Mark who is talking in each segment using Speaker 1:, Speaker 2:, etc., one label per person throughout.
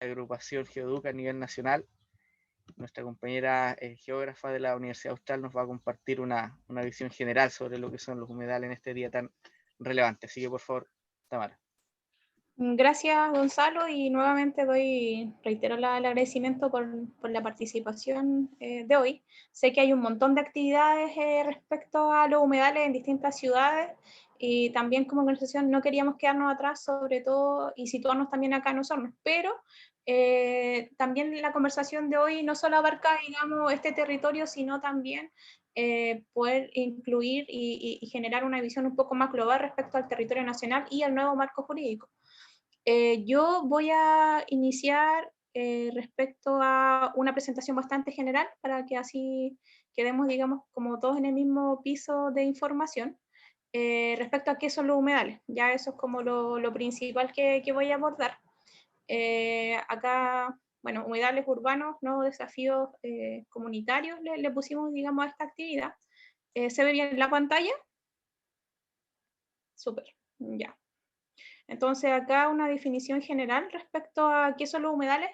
Speaker 1: agrupación Geoduca a nivel nacional. Nuestra compañera geógrafa de la Universidad Austral nos va a compartir una visión general sobre lo que son los humedales en este día tan relevante. Así que, por favor, Tamara.
Speaker 2: Gracias, Gonzalo, y nuevamente reitero el agradecimiento por la participación de hoy. Sé que hay un montón de actividades respecto a los humedales en distintas ciudades, y también como organización no queríamos quedarnos atrás, sobre todo, y situarnos también acá en Osorno, pero también la conversación de hoy no solo abarca, digamos, este territorio, sino también poder incluir y generar una visión un poco más global respecto al territorio nacional y al nuevo marco jurídico. Yo voy a iniciar respecto a una presentación bastante general para que así quedemos, digamos, como todos en el mismo piso de información. Respecto a qué son los humedales, ya eso es como lo principal que voy a abordar. Acá, bueno, humedales urbanos, nuevos desafíos comunitarios, le pusimos, digamos, a esta actividad. ¿Se ve bien la pantalla? Súper, ya. Entonces, acá una definición general respecto a qué son los humedales.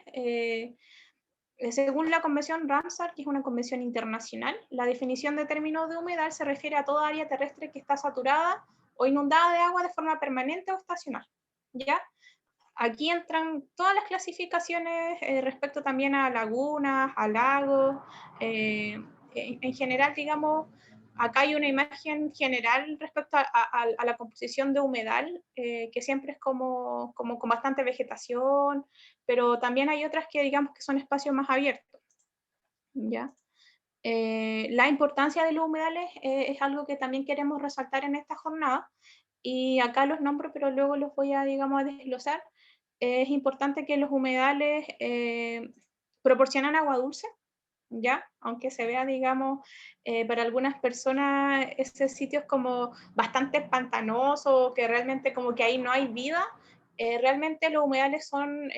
Speaker 2: Según la Convención Ramsar, que es una convención internacional, la definición de término de humedal se refiere a toda área terrestre que está saturada o inundada de agua de forma permanente o estacional. ¿Ya? Aquí entran todas las clasificaciones respecto también a lagunas, a lagos. En general, digamos, acá hay una imagen general respecto a la composición de humedal, que siempre es como con bastante vegetación, pero también hay otras que digamos que son espacios más abiertos. ¿Ya? La importancia de los humedales es algo que también queremos resaltar en esta jornada, y acá los nombro, pero luego los voy a, digamos, a desglosar. Es importante que los humedales proporcionan agua dulce, ¿ya? Aunque se vea, digamos, para algunas personas ese sitio es como bastante pantanoso, que realmente como que ahí no hay vida. Realmente los humedales son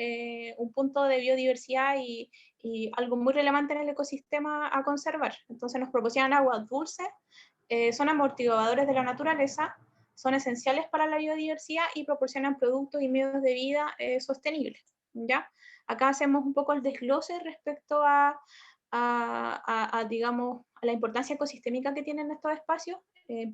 Speaker 2: un punto de biodiversidad y algo muy relevante en el ecosistema a conservar. Entonces nos proporcionan agua dulce, son amortiguadores de la naturaleza, son esenciales para la biodiversidad y proporcionan productos y medios de vida sostenibles, ¿ya? Acá hacemos un poco el desglose respecto digamos, a la importancia ecosistémica que tienen estos espacios,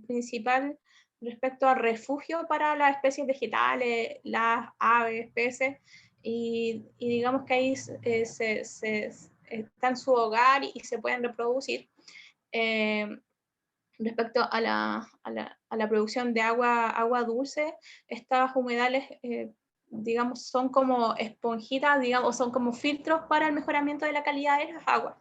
Speaker 2: principal respecto al refugio para las especies vegetales, las aves, peces, y digamos que ahí está en su hogar y se pueden reproducir. Respecto a la producción de agua dulce, estas humedales, digamos, son como esponjitas, digamos, son como filtros para el mejoramiento de la calidad de las aguas,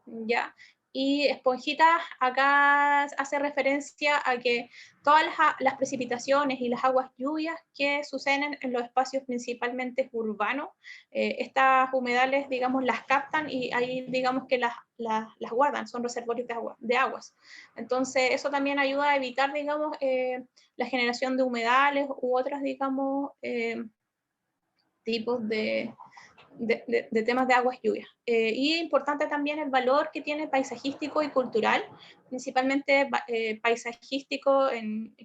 Speaker 2: ¿ya? Y esponjitas acá hace referencia a que todas las precipitaciones y las aguas lluvias que suceden en los espacios principalmente urbanos, estas humedales, digamos, las captan y ahí, digamos, que las guardan, son reservorios de aguas. Entonces, eso también ayuda a evitar, digamos, la generación de humedales u otros, digamos, tipos de temas de aguas lluvias. Y importante también el valor que tiene paisajístico y cultural, principalmente paisajístico,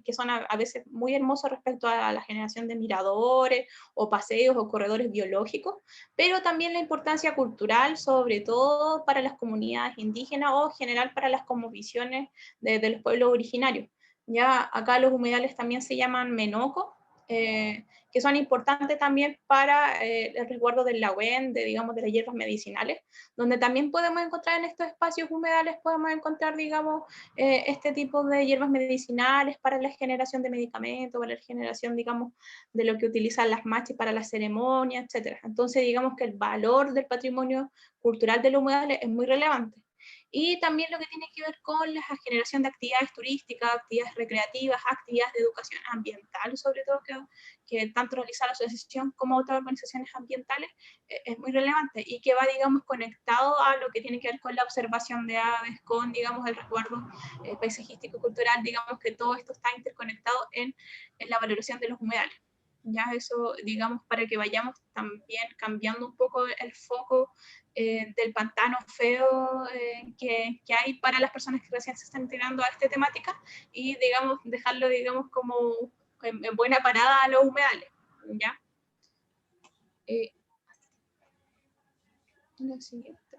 Speaker 2: que son a veces muy hermosos respecto a la generación de miradores o paseos o corredores biológicos, pero también la importancia cultural, sobre todo para las comunidades indígenas o general para las cosmovisiones de los pueblos originarios. Ya acá los humedales también se llaman menocos, que son importantes también para el resguardo del lagüen, digamos, de las hierbas medicinales, donde también podemos encontrar en estos espacios humedales, podemos encontrar, digamos, este tipo de hierbas medicinales para la generación de medicamentos, para la generación, digamos, de lo que utilizan las machis para las ceremonias, etc. Entonces, digamos que el valor del patrimonio cultural de los humedales es muy relevante. Y también lo que tiene que ver con la generación de actividades turísticas, actividades recreativas, actividades de educación ambiental, sobre todo, que tanto realiza la asociación como otras organizaciones ambientales, es muy relevante y que va, digamos, conectado a lo que tiene que ver con la observación de aves, con, digamos, el resguardo paisajístico cultural, digamos que todo esto está interconectado en la valoración de los humedales. Ya eso, digamos, para que vayamos también cambiando un poco el foco del pantano feo que hay para las personas que recién se están integrando a esta temática y, digamos, dejarlo, digamos, como en buena parada a los humedales, ¿ya? La siguiente.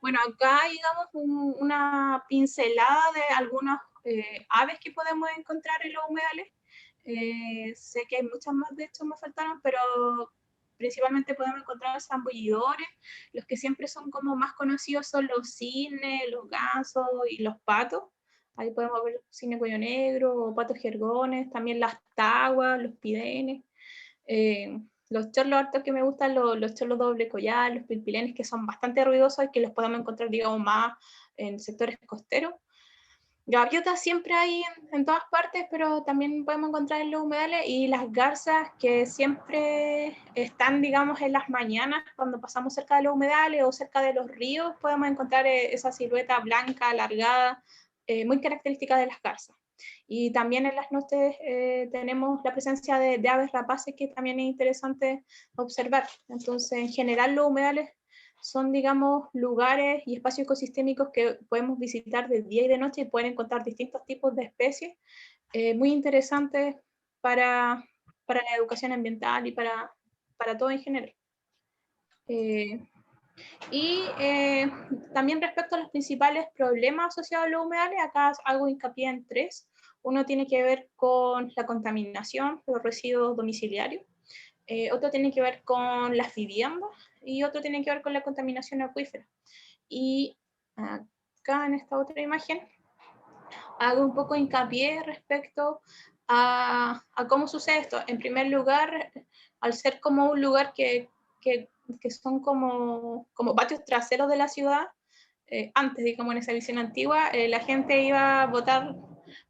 Speaker 2: Bueno, acá digamos una pincelada de algunas aves que podemos encontrar en los humedales. Sé que hay muchas más, de hecho me faltaron, pero principalmente podemos encontrar zambullidores. Los que siempre son como más conocidos son los cisnes, los gansos y los patos. Ahí podemos ver cisne cuello negro o patos jergones, también las taguas, los pidenes. Los chorlos hartos que me gustan, los chorlos doble collar, los pilpilenes, que son bastante ruidosos y que los podemos encontrar, digamos, más en sectores costeros. Gaviotas siempre hay en todas partes, pero también podemos encontrar en los humedales, y las garzas que siempre están, digamos, en las mañanas cuando pasamos cerca de los humedales o cerca de los ríos, podemos encontrar esa silueta blanca, alargada, muy característica de las garzas. Y también en las noches tenemos la presencia de aves rapaces, que también es interesante observar. Entonces, en general, los humedales son, digamos, lugares y espacios ecosistémicos que podemos visitar de día y de noche y pueden encontrar distintos tipos de especies muy interesantes para la educación ambiental y para todo en general. También respecto a los principales problemas asociados a los humedales, acá hago hincapié en tres. Uno tiene que ver con la contaminación, los residuos domiciliarios. Otro tiene que ver con las viviendas y otro tiene que ver con la contaminación acuífera. Y acá en esta otra imagen hago un poco hincapié respecto a cómo sucede esto. En primer lugar, al ser como un lugar que son como patios traseros de la ciudad, antes, digamos, en esa visión antigua, la gente iba a botar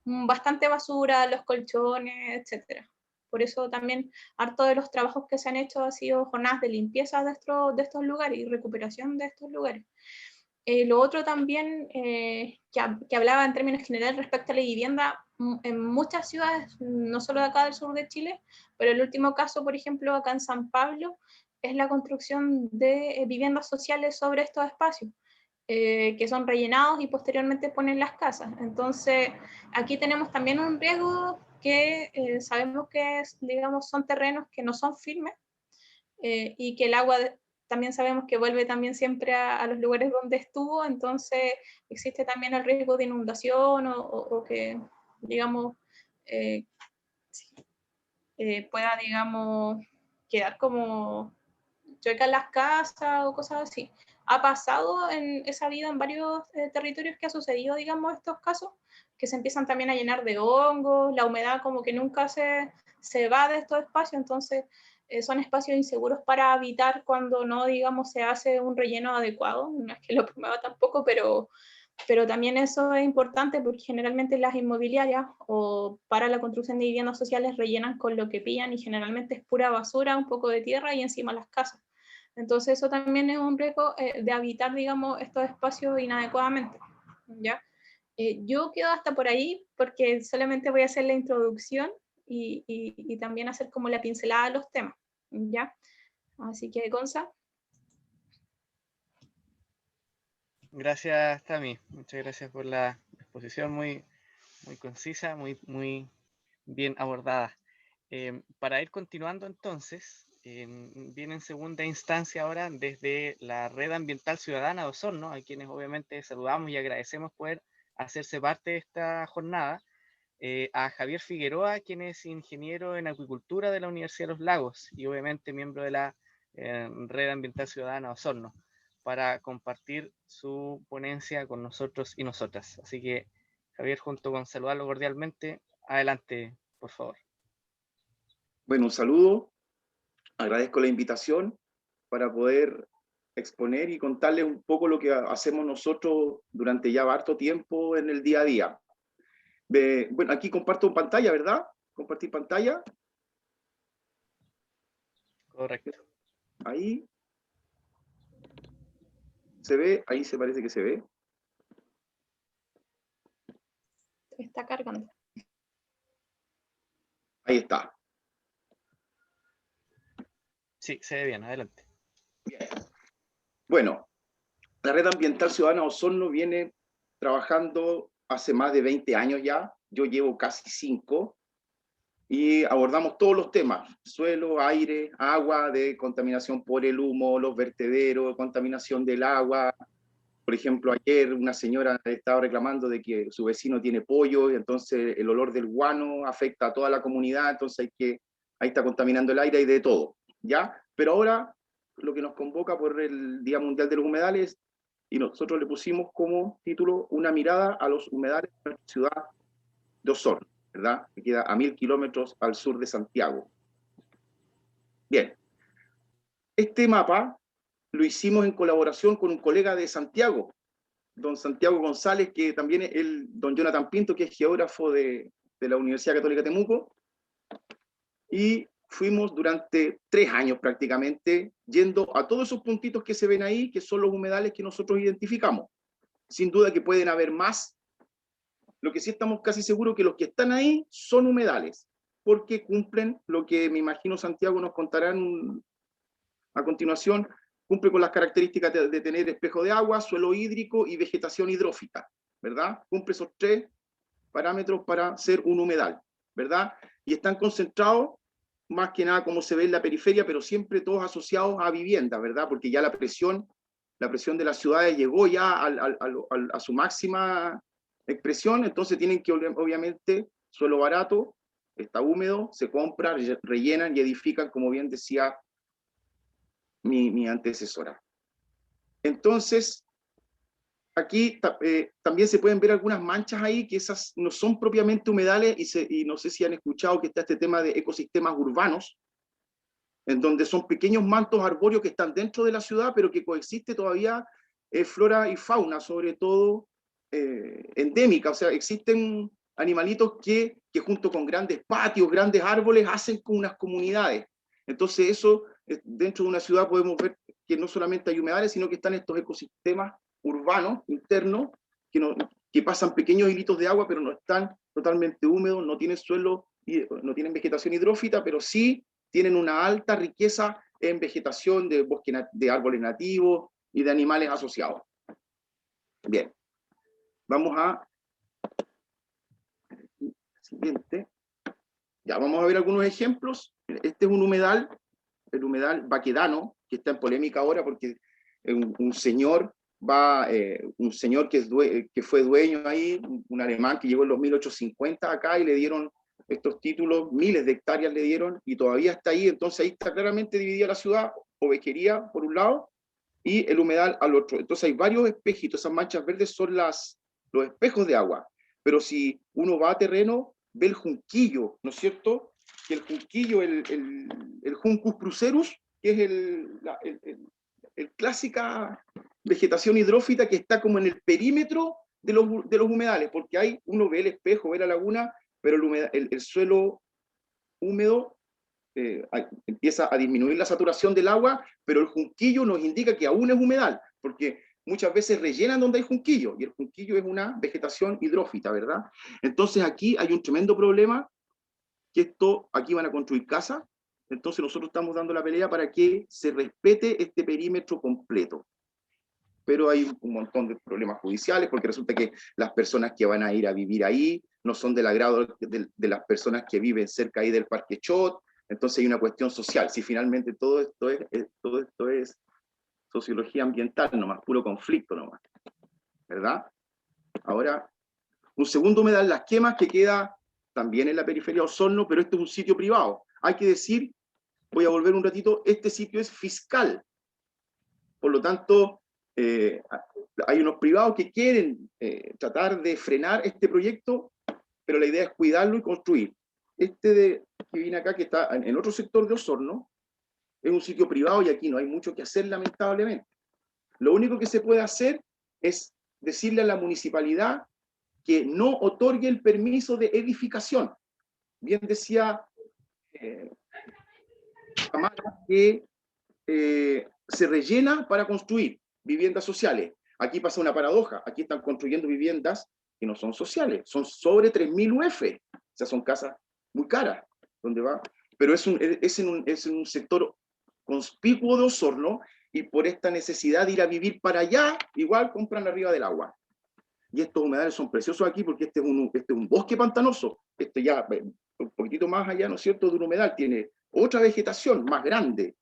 Speaker 2: bastante basura, los colchones, etcétera. Por eso también harto de los trabajos que se han hecho ha sido jornadas de limpieza de estos lugares y recuperación de estos lugares. Lo otro también que hablaba en términos generales respecto a la vivienda, en muchas ciudades, no solo de acá del sur de Chile, pero el último caso, por ejemplo, acá en San Pablo, es la construcción de viviendas sociales sobre estos espacios, que son rellenados y posteriormente ponen las casas. Entonces, aquí tenemos también un riesgo que sabemos que digamos, son terrenos que no son firmes, y que el agua también sabemos que vuelve también siempre a los lugares donde estuvo, entonces existe también el riesgo de inundación o que, digamos, eh, pueda, digamos, quedar como chuecas las casas o cosas así. Ha pasado en esa vida en varios territorios que ha sucedido, digamos, estos casos, que se empiezan también a llenar de hongos, la humedad como que nunca se va de estos espacios, entonces son espacios inseguros para habitar cuando no, digamos, se hace un relleno adecuado. No es que lo promueva tampoco, pero también eso es importante porque generalmente las inmobiliarias o para la construcción de viviendas sociales rellenan con lo que pillan y generalmente es pura basura, un poco de tierra y encima las casas. Entonces eso también es un riesgo de habitar, digamos, estos espacios inadecuadamente, ¿ya? Yo quedo hasta por ahí porque solamente voy a hacer la introducción y también hacer como la pincelada de los temas, ¿ya? Así que, Gonza.
Speaker 1: Gracias, Tami. Muchas gracias por la exposición muy, muy concisa, muy bien abordada. Para ir continuando entonces, viene en segunda instancia ahora desde la Red Ambiental Ciudadana de Osorno, a quienes obviamente saludamos y agradecemos poder hacerse parte de esta jornada, a Javier Figueroa, quien es ingeniero en acuicultura de la Universidad de los Lagos y obviamente miembro de la Red Ambiental Ciudadana de Osorno, para compartir su ponencia con nosotros y nosotras. Así que, Javier, junto con saludarlo cordialmente, adelante, por favor.
Speaker 3: Bueno, un saludo, agradezco la invitación para poder exponer y contarles un poco lo que hacemos nosotros durante ya harto tiempo en el día a día. Bueno, aquí comparto pantalla, ¿verdad? Compartir pantalla.
Speaker 1: Correcto.
Speaker 3: Ahí. ¿Se ve? Ahí se parece que se ve.
Speaker 2: Está cargando.
Speaker 3: Ahí está.
Speaker 1: Sí, se ve bien, adelante.
Speaker 3: Bien. Bueno, la Red Ambiental Ciudadana Osorno viene trabajando hace más de 20 años ya. Yo llevo casi 5. y abordamos todos los temas: suelo, aire, agua, de contaminación por el humo, los vertederos, contaminación del agua. Por ejemplo, ayer una señora estaba reclamando de que su vecino tiene pollo, y entonces el olor del guano afecta a toda la comunidad, entonces ahí está contaminando el aire y de todo, ¿ya? Pero ahora lo que nos convoca por el Día Mundial de los Humedales, y nosotros le pusimos como título una mirada a los humedales de nuestra ciudad de Osorno, ¿verdad? Que queda a 1000 kilómetros al sur de Santiago. Bien, este mapa lo hicimos en colaboración con un colega de Santiago, don Santiago González, que también es don Jonathan Pinto, que es geógrafo de la Universidad Católica de Temuco, y fuimos durante 3 años prácticamente yendo a todos esos puntitos que se ven ahí, que son los humedales que nosotros identificamos. Sin duda que pueden haber más. Lo que sí estamos casi seguros que los que están ahí son humedales, porque cumplen lo que me imagino Santiago nos contará a continuación. Cumple con las características de tener espejo de agua, suelo hídrico y vegetación hidrófita, ¿verdad? Cumple esos 3 parámetros para ser un humedal, ¿verdad? Y están concentrados más que nada como se ve en la periferia, pero siempre todos asociados a vivienda, ¿verdad? Porque ya la presión de las ciudades llegó ya a su máxima expresión, entonces tienen que, obviamente, suelo barato, está húmedo, se compra, rellenan y edifican, como bien decía mi antecesora. Entonces, aquí también se pueden ver algunas manchas ahí, que esas no son propiamente humedales, y no sé si han escuchado que está este tema de ecosistemas urbanos, en donde son pequeños mantos arbóreos que están dentro de la ciudad, pero que coexiste todavía flora y fauna, sobre todo endémica. O sea, existen animalitos que junto con grandes patios, grandes árboles, hacen con unas comunidades. Entonces eso, dentro de una ciudad podemos ver que no solamente hay humedales, sino que están estos ecosistemas urbanos, internos, que pasan pequeños hilitos de agua, pero no están totalmente húmedos, no tienen suelo, no tienen vegetación hidrófita, pero sí tienen una alta riqueza en vegetación de bosque, de árboles nativos y de animales asociados. Bien, vamos a siguiente. Ya, vamos a ver algunos ejemplos. Este es un humedal, el humedal Baquedano, que está en polémica ahora porque un señor que fue dueño ahí, un alemán que llegó en los 1850 acá y le dieron estos títulos, miles de hectáreas le dieron, y todavía está ahí. Entonces ahí está claramente dividida la ciudad: Ovejería por un lado y el humedal al otro. Entonces hay varios espejitos, esas manchas verdes son los espejos de agua, pero si uno va a terreno, ve el junquillo, ¿no es cierto? Que el junquillo, el Juncus crucerus, que es el clásica vegetación hidrófita que está como en el perímetro de los humedales, porque uno ve el espejo, ve la laguna, pero el suelo húmedo empieza a disminuir la saturación del agua, pero el junquillo nos indica que aún es humedal, porque muchas veces rellenan donde hay junquillo, y el junquillo es una vegetación hidrófita, ¿verdad? Entonces aquí hay un tremendo problema, que aquí van a construir casas, entonces nosotros estamos dando la pelea para que se respete este perímetro completo. Pero hay un montón de problemas judiciales, porque resulta que las personas que van a ir a vivir ahí no son del agrado de las personas que viven cerca ahí del Parque Chot. Entonces hay una cuestión social. Si finalmente todo esto es sociología ambiental nomás, puro conflicto nomás, ¿verdad? Ahora, un segundo humedal, Las Quemas, que queda también en la periferia de Osorno, pero este es un sitio privado. Hay que decir, voy a volver un ratito, este sitio es fiscal. Por lo tanto, hay unos privados que quieren tratar de frenar este proyecto, pero la idea es cuidarlo y construir. Que viene acá, que está en otro sector de Osorno, es un sitio privado y aquí no hay mucho que hacer, lamentablemente. Lo único que se puede hacer es decirle a la municipalidad que no otorgue el permiso de edificación. Bien decía Tamara que se rellena para construir viviendas sociales. Aquí pasa una paradoja, aquí están construyendo viviendas que no son sociales, son sobre 3.000 UF, o sea, son casas muy caras, pero es en un sector conspicuo de Osorno, y por esta necesidad de ir a vivir para allá, igual compran arriba del agua. Y estos humedales son preciosos aquí porque este es un bosque pantanoso, ya un poquitito más allá, ¿no es cierto?, de un humedal, tiene otra vegetación más grande.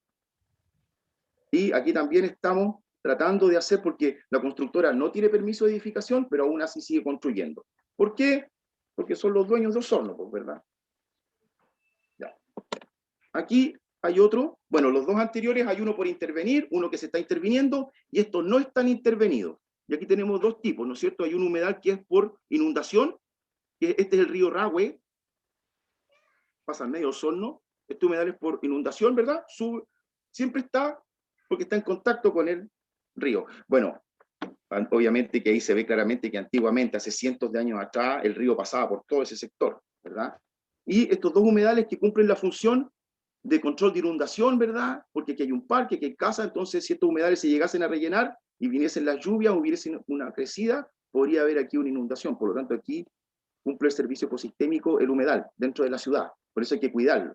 Speaker 3: Y aquí también estamos tratando de hacer, porque la constructora no tiene permiso de edificación, pero aún así sigue construyendo. ¿Por qué? Porque son los dueños de Osorno, pues, ¿verdad? Ya. Aquí hay otro, bueno, los dos anteriores hay uno por intervenir, uno que se está interviniendo, y estos no están intervenidos. Y aquí tenemos dos tipos, ¿no es cierto? Hay un humedal que es por inundación, que este es el río Rahue, pasa al medio de Osorno, este humedal es por inundación, ¿verdad? Siempre está, porque está en contacto con el río. Bueno, obviamente que ahí se ve claramente que antiguamente, hace cientos de años atrás, el río pasaba por todo ese sector, ¿verdad? Y estos dos humedales que cumplen la función de control de inundación, ¿verdad? Porque aquí hay un parque, aquí hay casa, entonces si estos humedales se llegasen a rellenar y viniesen las lluvias, hubiese una crecida, podría haber aquí una inundación. Por lo tanto, aquí cumple el servicio ecosistémico el humedal dentro de la ciudad. Por eso hay que cuidarlo.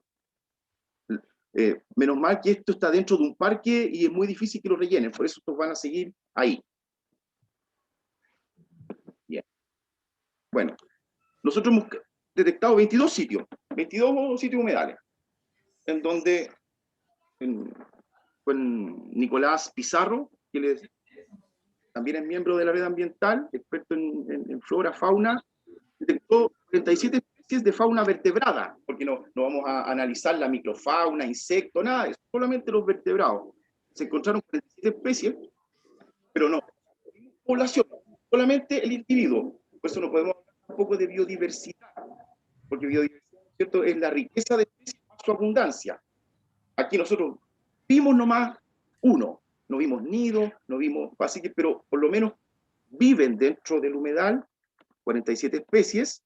Speaker 3: Menos mal que esto está dentro de un parque y es muy difícil que lo rellenen, por eso estos van a seguir ahí. Bien. Bueno, nosotros hemos detectado 22 sitios humedales, en donde con Nicolás Pizarro, que también es miembro de la red ambiental, experto en flora, fauna, detectó 37 especies de fauna vertebrada, porque no vamos a analizar la microfauna, insectos, nada, es solamente los vertebrados. Se encontraron 47 especies, pero no población, solamente el individuo. Por eso no podemos hablar un poco de biodiversidad, porque biodiversidad, ¿cierto?, es la riqueza de especies más su abundancia. Aquí nosotros vimos nomás uno, no vimos nido, no vimos, así que, pero por lo menos viven dentro del humedal 47 especies,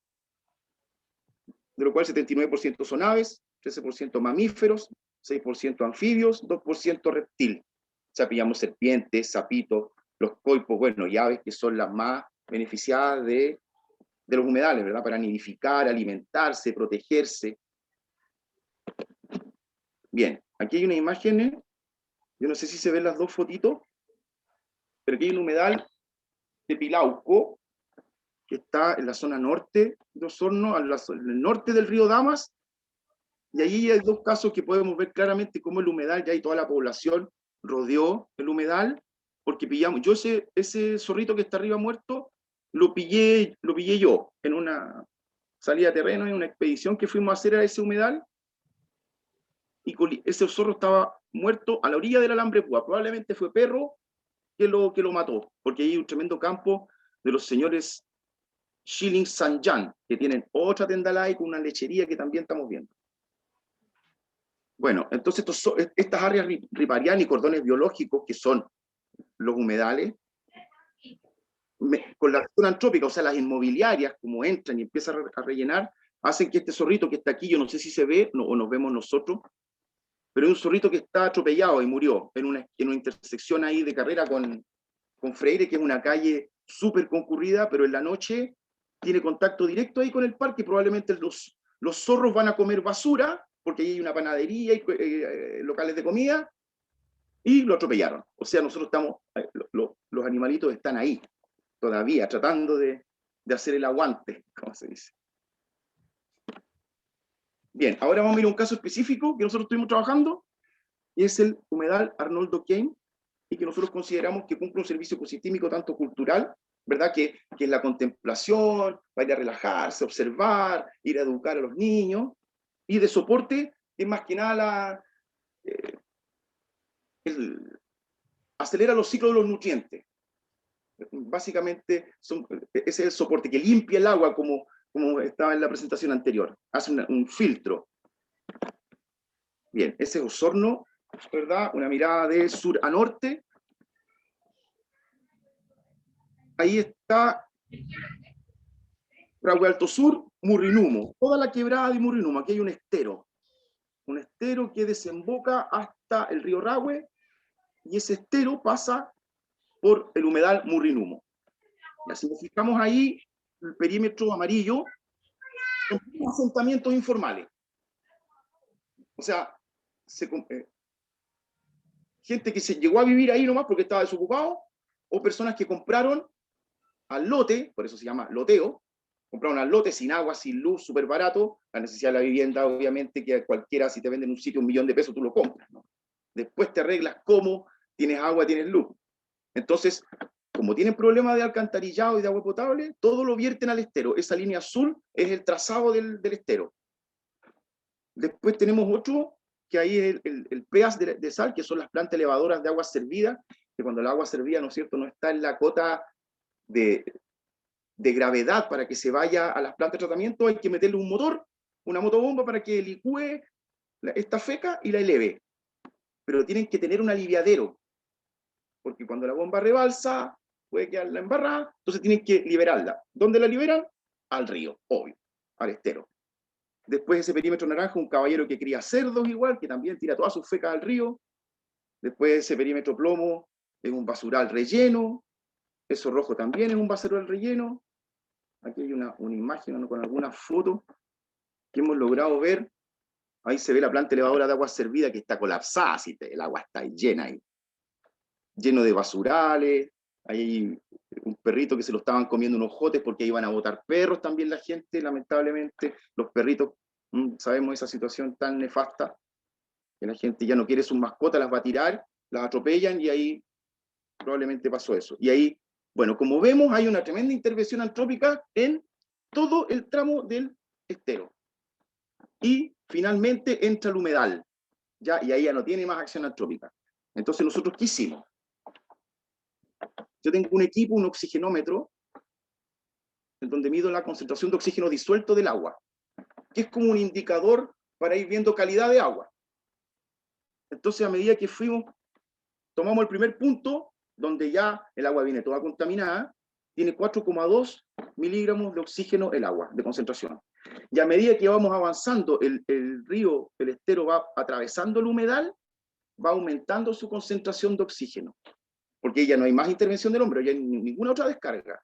Speaker 3: de lo cual 79% son aves, 13% mamíferos, 6% anfibios, 2% reptil. O sea, pillamos serpientes, sapitos, los coipos, bueno, y aves que son las más beneficiadas de los humedales, ¿verdad? Para nidificar, alimentarse, protegerse. Bien, aquí hay una imagen, yo no sé si se ven las dos fotitos, pero aquí hay un humedal de Pilauco, que está en la zona norte de Osorno, en el norte del río Damas, y allí hay dos casos que podemos ver claramente cómo el humedal, ya hay toda la población rodeó el humedal, porque pillamos, yo ese zorrito que está arriba muerto, lo pillé yo en una salida de terreno, en una expedición que fuimos a hacer a ese humedal, y ese zorro estaba muerto a la orilla del alambre púa, probablemente fue perro que lo mató, porque hay un tremendo campo de los señores Schilling San Jan, que tienen otra tendalay con una lechería que también estamos viendo. Bueno, entonces estas áreas riparianas y cordones biológicos, que son los humedales, con la acción antrópica, o sea, las inmobiliarias, como entran y empiezan a rellenar, hacen que este zorrito que está aquí, yo no sé si se ve o nos vemos nosotros, pero es un zorrito que está atropellado y murió en una intersección ahí de carrera con Freire, que es una calle súper concurrida, pero en la noche tiene contacto directo ahí con el parque, probablemente los zorros van a comer basura, porque ahí hay una panadería y locales de comida, y lo atropellaron. O sea, nosotros estamos, los animalitos están ahí, todavía, tratando de hacer el aguante, como se dice. Bien, ahora vamos a ir a un caso específico que nosotros estuvimos trabajando, y es el humedal Arnoldo Kane, y que nosotros consideramos que cumple un servicio ecosistémico tanto cultural, ¿verdad? Que es la contemplación, para ir a relajarse, observar, ir a educar a los niños, y de soporte, es más que nada acelera los ciclos de los nutrientes. Básicamente, ese es el soporte que limpia el agua, como estaba en la presentación anterior, hace un filtro. Bien, ese es Osorno, ¿verdad? Una mirada de sur a norte. Ahí está Rahue Alto Sur, Murrinumo, toda la quebrada de Murrinumo. Aquí hay un estero que desemboca hasta el río Rahue, y ese estero pasa por el humedal Murrinumo. Y así nos fijamos ahí, el perímetro amarillo, son asentamientos informales. O sea, gente que se llegó a vivir ahí nomás porque estaba desocupado, o personas que compraron al lote, por eso se llama loteo, comprar un lote sin agua, sin luz, súper barato. La necesidad de la vivienda, obviamente, que cualquiera, si te venden un sitio $1.000.000, tú lo compras, ¿no? Después te arreglas cómo, tienes agua, tienes luz. Entonces, como tienen problemas de alcantarillado y de agua potable, todo lo vierten al estero. Esa línea azul es el trazado del estero. Después tenemos otro, que ahí es el PEAS de sal, que son las plantas elevadoras de agua servida, que cuando el agua servida, ¿no es cierto?, no está en la cota de gravedad para que se vaya a las plantas de tratamiento, hay que meterle un motor, una motobomba para que licúe esta feca y la eleve. Pero tienen que tener un aliviadero, porque cuando la bomba rebalsa, puede quedarla embarrada, entonces tienen que liberarla. ¿Dónde la liberan? Al río, obvio, al estero. Después ese perímetro naranja, un caballero que cría cerdos igual, que también tira todas sus fecas al río. Después ese perímetro plomo es un basural relleno. Eso rojo también es un basural relleno. Aquí hay una imagen, ¿no?, con alguna foto que hemos logrado ver. Ahí se ve la planta elevadora de agua servida que está colapsada, así el agua está llena ahí. Lleno de basurales, hay un perrito que se lo estaban comiendo unos jotes porque iban a botar perros también la gente, lamentablemente. Los perritos, sabemos esa situación tan nefasta, que la gente ya no quiere sus mascotas, las va a tirar, las atropellan y ahí probablemente pasó eso. Y ahí, bueno, como vemos, hay una tremenda intervención antrópica en todo el tramo del estero. Y finalmente entra el humedal, ¿ya? Y ahí ya no tiene más acción antrópica. Entonces nosotros, ¿qué hicimos? Yo tengo un equipo, un oxigenómetro, en donde mido la concentración de oxígeno disuelto del agua, que es como un indicador para ir viendo calidad de agua. Entonces, a medida que fuimos, tomamos el primer punto, donde ya el agua viene toda contaminada, tiene 4,2 miligramos de oxígeno el agua, de concentración. Y a medida que vamos avanzando, el río, el estero va atravesando el humedal, va aumentando su concentración de oxígeno, porque ya no hay más intervención del hombre, ya no hay ninguna otra descarga.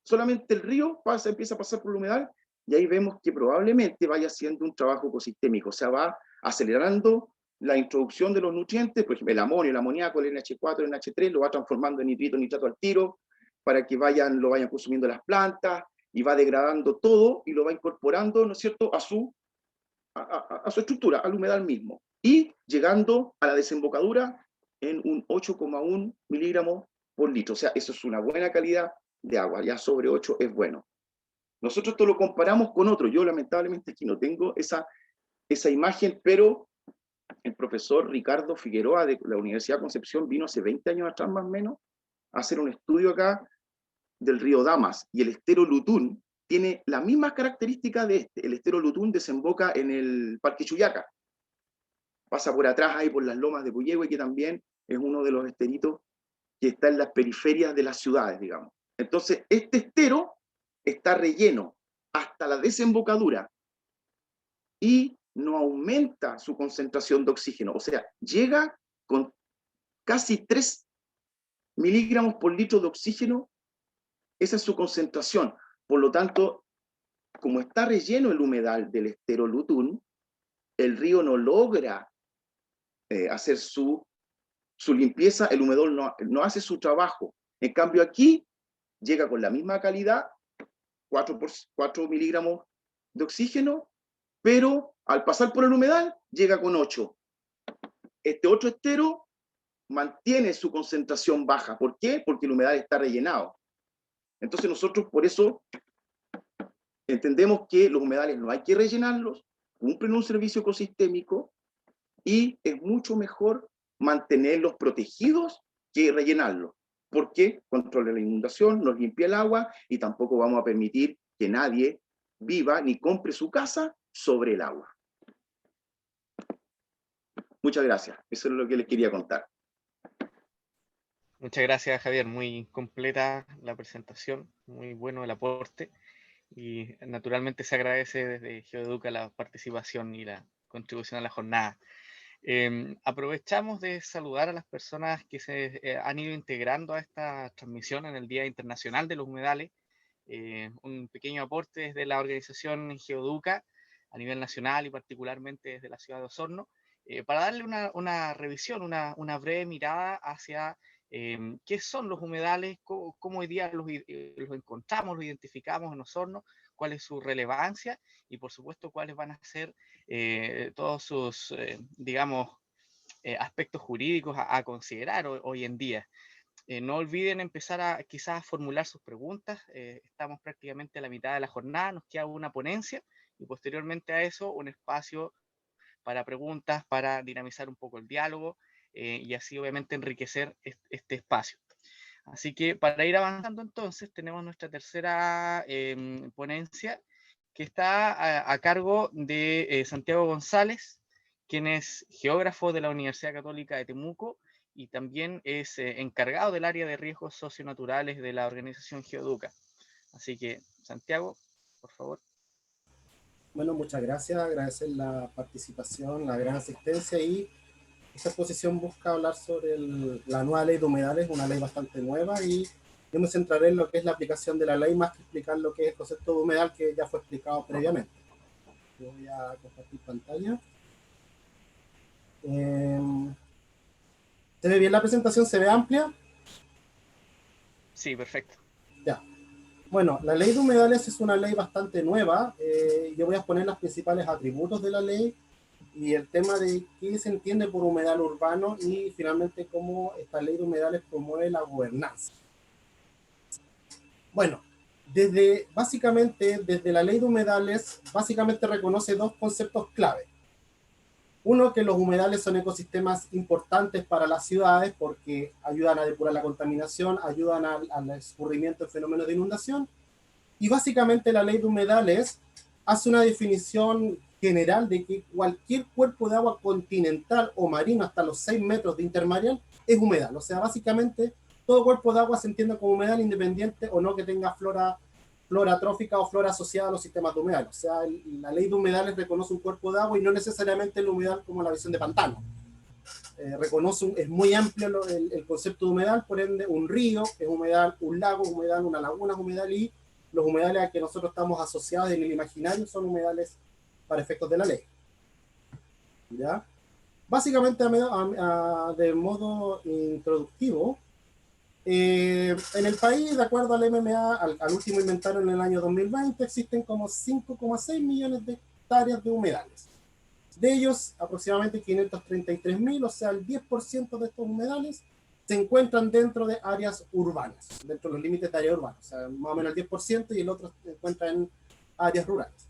Speaker 3: Solamente el río empieza a pasar por el humedal, y ahí vemos que probablemente vaya haciendo un trabajo ecosistémico, o sea, va acelerando la introducción de los nutrientes, por ejemplo, el amonio, el amoníaco, el NH4, el NH3, lo va transformando en nitrito, nitrato al tiro, para que lo vayan consumiendo las plantas, y va degradando todo, y lo va incorporando, ¿no es cierto?, a su estructura, al humedal mismo, y llegando a la desembocadura en un 8,1 miligramos por litro, o sea, eso es una buena calidad de agua, ya sobre 8 es bueno. Nosotros esto lo comparamos con otro, yo lamentablemente aquí no tengo esa imagen, pero el profesor Ricardo Figueroa de la Universidad de Concepción vino hace 20 años atrás más o menos a hacer un estudio acá del río Damas, y el estero Lutún tiene las mismas características de este. El estero Lutún desemboca en el Parque Chuyaca, pasa por atrás ahí por las lomas de Puyehue, que también es uno de los esteritos que está en las periferias de las ciudades, digamos. Entonces, este estero está relleno hasta la desembocadura y no aumenta su concentración de oxígeno, o sea, llega con casi 3 miligramos por litro de oxígeno, esa es su concentración. Por lo tanto, como está relleno el humedal del estero Lutún, el río no logra hacer su limpieza, el humedal no hace su trabajo. En cambio aquí llega con la misma calidad, 4 miligramos de oxígeno, pero al pasar por el humedal llega con 8. Este otro estero mantiene su concentración baja. ¿Por qué? Porque el humedal está rellenado. Entonces nosotros por eso entendemos que los humedales no hay que rellenarlos, cumplen un servicio ecosistémico y es mucho mejor mantenerlos protegidos que rellenarlos, porque controla la inundación, nos limpia el agua y tampoco vamos a permitir que nadie viva ni compre su casa sobre el agua. Muchas gracias, eso es lo que les quería contar.
Speaker 1: Muchas gracias, Javier, muy completa la presentación, muy bueno el aporte, y naturalmente se agradece desde GeoEduca la participación y la contribución a la jornada. Aprovechamos de saludar a las personas que se han ido integrando a esta transmisión en el Día Internacional de los Humedales. Un pequeño aporte desde la organización GeoEduca a nivel nacional y particularmente desde la ciudad de Osorno, para darle una revisión, una breve mirada hacia qué son los humedales, cómo hoy día los encontramos, los identificamos en Osorno, cuál es su relevancia y por supuesto cuáles van a ser todos sus, digamos, aspectos jurídicos a considerar hoy en día. No olviden empezar a quizás formular sus preguntas. Estamos prácticamente a la mitad de la jornada, nos queda una ponencia y posteriormente a eso un espacio para preguntas, para dinamizar un poco el diálogo y así obviamente enriquecer este espacio. Así que para ir avanzando entonces tenemos nuestra tercera ponencia que está a cargo de Santiago González, quien es geógrafo de la Universidad Católica de Temuco y también es encargado del área de riesgos socionaturales de la organización Geoduca. Así que, Santiago, por favor.
Speaker 4: Bueno, muchas gracias, agradecer la participación, la gran asistencia, y esta exposición busca hablar sobre la nueva ley de humedales, una ley bastante nueva, y yo me centraré en lo que es la aplicación de la ley más que explicar lo que es el concepto de humedal que ya fue explicado previamente. Voy a compartir pantalla. ¿Se ve bien la presentación? ¿Se ve amplia?
Speaker 1: Sí, perfecto.
Speaker 4: Ya. Bueno, la ley de humedales es una ley bastante nueva. Yo voy a exponer los principales atributos de la ley y el tema de qué se entiende por humedal urbano y finalmente cómo esta ley de humedales promueve la gobernanza. Bueno, básicamente desde la ley de humedales, básicamente reconoce dos conceptos clave. Uno, que los humedales son ecosistemas importantes para las ciudades porque ayudan a depurar la contaminación, ayudan al escurrimiento de fenómenos de inundación. Y básicamente la ley de humedales hace una definición general de que cualquier cuerpo de agua continental o marino hasta los 6 metros de intermareal es humedal. O sea, básicamente todo cuerpo de agua se entiende como humedal independiente o no que tenga flora trófica o flora asociada a los sistemas de humedal. O sea, la ley de humedales reconoce un cuerpo de agua y no necesariamente el humedal como la visión de pantano. Es muy amplio el concepto de humedal, por ende un río es humedal, un lago es humedal, una laguna es humedal, y los humedales a que nosotros estamos asociados en el imaginario son humedales para efectos de la ley. ¿Ya? Básicamente, de modo introductivo, en el país, de acuerdo al MMA, al último inventario en el año 2020, existen como 5,6 millones de hectáreas de humedales. De ellos, aproximadamente 533.000, o sea, el 10% de estos humedales se encuentran dentro de áreas urbanas, dentro de los límites de área urbana, o sea, más o menos el 10%, y el otro se encuentra en áreas rurales.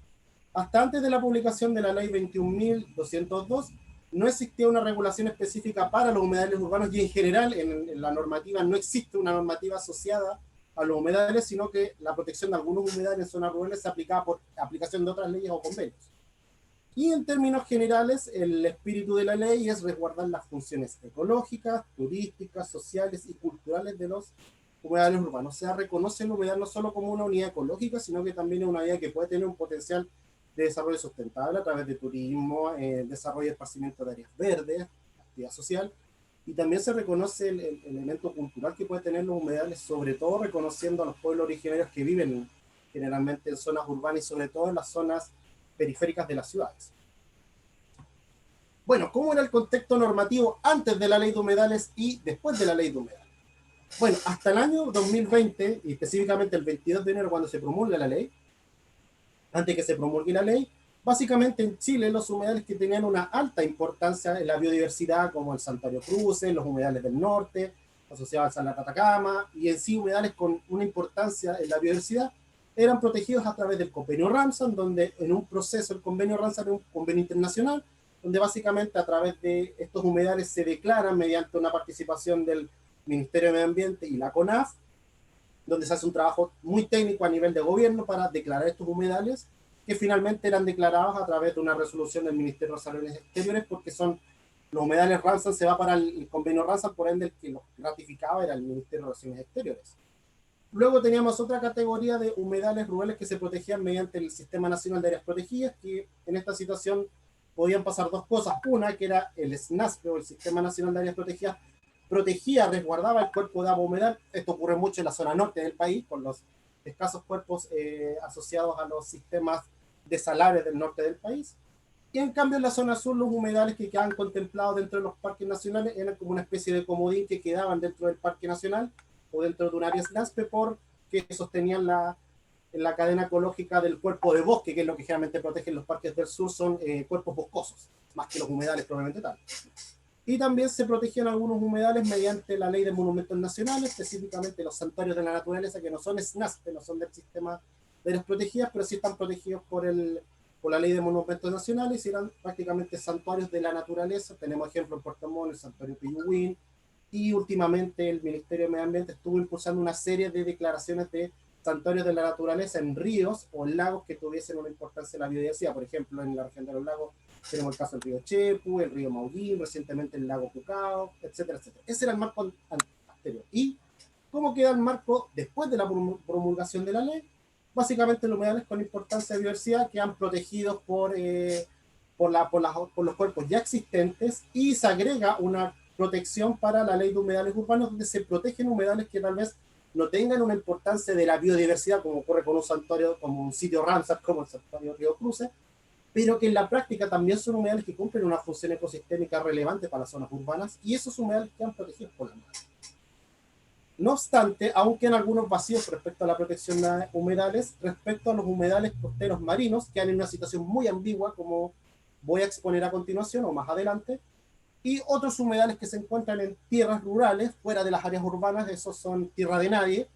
Speaker 4: Hasta antes de la publicación de la ley 21.202, no existía una regulación específica para los humedales urbanos, y en general en la normativa no existe una normativa asociada a los humedales, sino que la protección de algunos humedales en zonas rurales se aplicaba por aplicación de otras leyes o convenios. Y en términos generales, el espíritu de la ley es resguardar las funciones ecológicas, turísticas, sociales y culturales de los humedales urbanos. O sea, reconoce el humedal no solo como una unidad ecológica, sino que también es una unidad que puede tener un potencial de desarrollo sustentable a través de turismo, desarrollo y esparcimiento de áreas verdes, actividad social, y también se reconoce el elemento cultural que puede tener los humedales, sobre todo reconociendo a los pueblos originarios que viven generalmente en zonas urbanas y sobre todo en las zonas periféricas de las ciudades. Bueno, ¿cómo era el contexto normativo antes de la ley de humedales y después de la ley de humedales? Bueno, hasta el año 2020, y específicamente el 22 de enero cuando se promulga la ley, antes que se promulgue la ley, básicamente en Chile los humedales que tenían una alta importancia en la biodiversidad, como el Santuario Cruces, los humedales del norte, asociados al Salar de Atacama, y en sí humedales con una importancia en la biodiversidad, eran protegidos a través del convenio Ramsar, donde en un proceso, el convenio Ramsar es un convenio internacional, donde básicamente a través de estos humedales se declaran mediante una participación del Ministerio de Medio Ambiente y la CONAF, donde se hace un trabajo muy técnico a nivel de gobierno para declarar estos humedales, que finalmente eran declarados a través de una resolución del Ministerio de Relaciones Exteriores, porque son los humedales Ramsar, se va para el convenio Ramsar, por ende el que los ratificaba era el Ministerio de Relaciones Exteriores. Luego teníamos otra categoría de humedales rurales que se protegían mediante el Sistema Nacional de Áreas Protegidas, que en esta situación podían pasar dos cosas. Una, que era el SNASPE, o el Sistema Nacional de Áreas Protegidas, protegía, resguardaba el cuerpo de agua humedal. Esto ocurre mucho en la zona norte del país, con los escasos cuerpos asociados a los sistemas desalarios del norte del país. Y en cambio en la zona sur, los humedales que quedaban contemplados dentro de los parques nacionales eran como una especie de comodín que quedaban dentro del parque nacional o dentro de un área SNASPE porque sostenían en la cadena ecológica del cuerpo de bosque, que es lo que generalmente protegen los parques del sur, son cuerpos boscosos, más que los humedales probablemente tal. Y también se protegen algunos humedales mediante la ley de monumentos nacionales, específicamente los santuarios de la naturaleza, que no son SNASP, no son del sistema de áreas protegidas, pero sí están protegidos por la ley de monumentos nacionales, y eran prácticamente santuarios de la naturaleza. Tenemos ejemplo en Puerto Montt, el santuario Piyuhuín, y últimamente el Ministerio de Medio Ambiente estuvo impulsando una serie de declaraciones de santuarios de la naturaleza en ríos o en lagos que tuviesen una importancia en la biodiversidad. Por ejemplo, en la región de los lagos tenemos el caso del río Chepu, el río Maullín, recientemente el lago Pucao, etcétera, etcétera. Ese era el marco anterior. ¿Y cómo queda el marco después de la promulgación de la ley? Básicamente los humedales con importancia de biodiversidad quedan protegidos por los cuerpos ya existentes, y se agrega una protección para la ley de humedales urbanos, donde se protegen humedales que tal vez no tengan una importancia de la biodiversidad, como ocurre con un santuario, como un sitio Ramsar, como el santuario Río Cruces, pero que en la práctica también son humedales que cumplen una función ecosistémica relevante para las zonas urbanas, y esos humedales quedan protegidos por la ley. No obstante, aún quedan algunos vacíos respecto a la protección de humedales, respecto a los humedales costeros marinos, que han en una situación muy ambigua, como voy a exponer a continuación o más adelante, y otros humedales que se encuentran en tierras rurales, fuera de las áreas urbanas. Esos son tierra de nadie,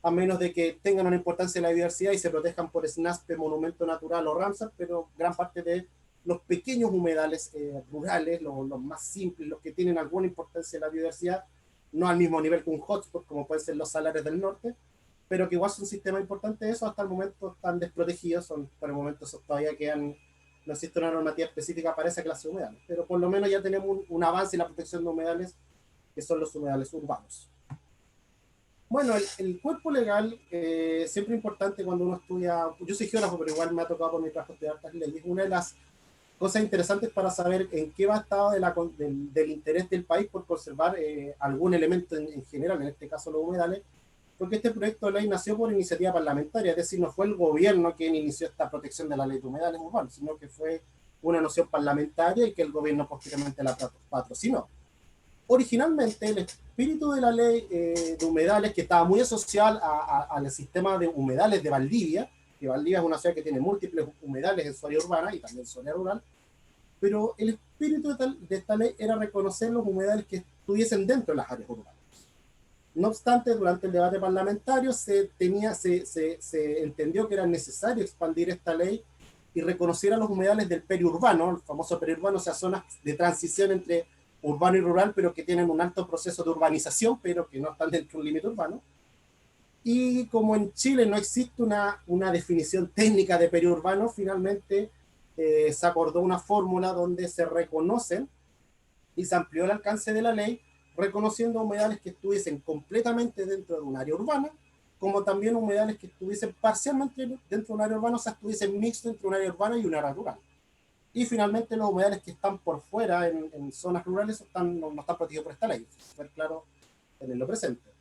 Speaker 4: a menos de que tengan una importancia en la biodiversidad y se protejan por SNASP, Monumento Natural o Ramsar, pero gran parte de los pequeños humedales rurales, los más simples, los que tienen alguna importancia en la biodiversidad, no al mismo nivel que un hotspot, como pueden ser los salares del norte, pero que igual son un sistema importante, eso hasta el momento están desprotegidos, por el momento esos todavía quedan, no existe una normativa específica para esa clase de humedales, pero por lo menos ya tenemos un avance en la protección de humedales, que son los humedales urbanos. Bueno, el cuerpo legal, siempre importante cuando uno estudia, yo soy geógrafo, pero igual me ha tocado por mi trabajo estudiar estas leyes. Una de las cosas interesantes para saber en qué va estado del interés del país por conservar algún elemento en general, en este caso los humedales, porque este proyecto de ley nació por iniciativa parlamentaria, es decir, no fue el gobierno quien inició esta protección de la ley de humedales urbanos, sino que fue una noción parlamentaria y que el gobierno posteriormente la patrocinó. Originalmente el espíritu de la ley de humedales, que estaba muy asociado al sistema de humedales de Valdivia, que Valdivia es una ciudad que tiene múltiples humedales en su área urbana y también en su área rural, pero el espíritu de esta ley era reconocer los humedales que estuviesen dentro de las áreas urbanas. No obstante, durante el debate parlamentario se entendió que era necesario expandir esta ley y reconocer a los humedales del periurbano, el famoso periurbano, o sea, zonas de transición entre urbano y rural, pero que tienen un alto proceso de urbanización, pero que no están dentro de un límite urbano. Y como en Chile no existe una definición técnica de periurbano, finalmente se acordó una fórmula donde se reconocen y se amplió el alcance de la ley, reconociendo humedales que estuviesen completamente dentro de un área urbana, como también humedales que estuviesen parcialmente dentro de un área urbana, o sea, estuviesen mixto entre un área urbana y un área rural. Y finalmente los humedales que están por fuera, en zonas rurales, no están protegidos por esta ley. Súper claro tenerlo presente.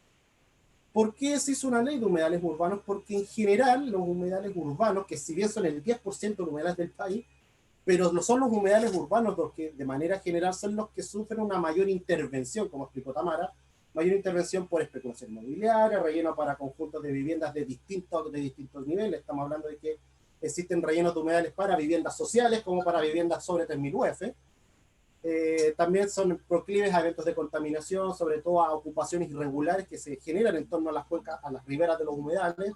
Speaker 4: ¿Por qué se hizo una ley de humedales urbanos? Porque en general los humedales urbanos, que si bien son el 10% de humedales del país, pero son los humedales urbanos los que de manera general son los que sufren una mayor intervención, como explicó Tamara, mayor intervención por especulación inmobiliaria, relleno para conjuntos de viviendas de distintos niveles. Estamos hablando de que existen rellenos de humedales para viviendas sociales como para viviendas sobre 3.000 UF. También son proclives a eventos de contaminación, sobre todo a ocupaciones irregulares que se generan en torno a las cuencas, a las riberas de los humedales,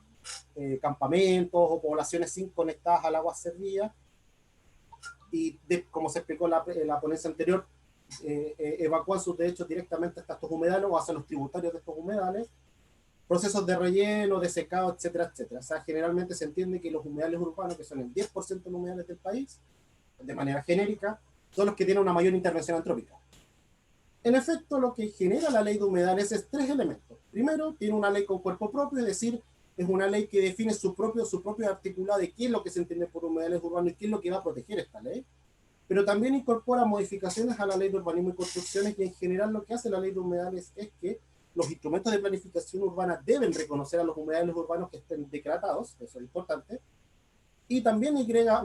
Speaker 4: campamentos o poblaciones sin conectadas al agua servida. Y como se explicó en la ponencia anterior, evacúan sus derechos directamente hasta estos humedales o hacia los tributarios de estos humedales, procesos de relleno, de secado, etcétera, etcétera. O sea, generalmente se entiende que los humedales urbanos, que son el 10% de los humedales del país, de manera genérica, son los que tienen una mayor intervención antrópica. En efecto, lo que genera la ley de humedales es tres elementos. Primero, tiene una ley con cuerpo propio, es decir, es una ley que define su propio articulado de qué es lo que se entiende por humedales urbanos y qué es lo que va a proteger esta ley. Pero también incorpora modificaciones a la ley de urbanismo y construcciones, y en general lo que hace la ley de humedales es que los instrumentos de planificación urbana deben reconocer a los humedales urbanos que estén decretados, eso es importante, y también agrega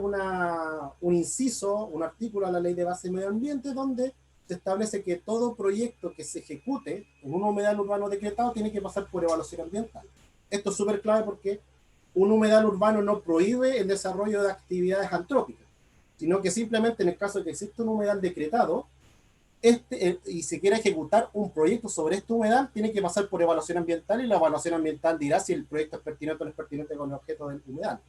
Speaker 4: un inciso, un artículo a la ley de base de medio ambiente, donde se establece que todo proyecto que se ejecute en un humedal urbano decretado tiene que pasar por evaluación ambiental. Esto es súper clave porque un humedal urbano no prohíbe el desarrollo de actividades antrópicas, sino que simplemente en el caso de que exista un humedal decretado, y se quiera ejecutar un proyecto sobre este humedal, tiene que pasar por evaluación ambiental, y la evaluación ambiental dirá si el proyecto es pertinente o no es pertinente con el objeto del humedal.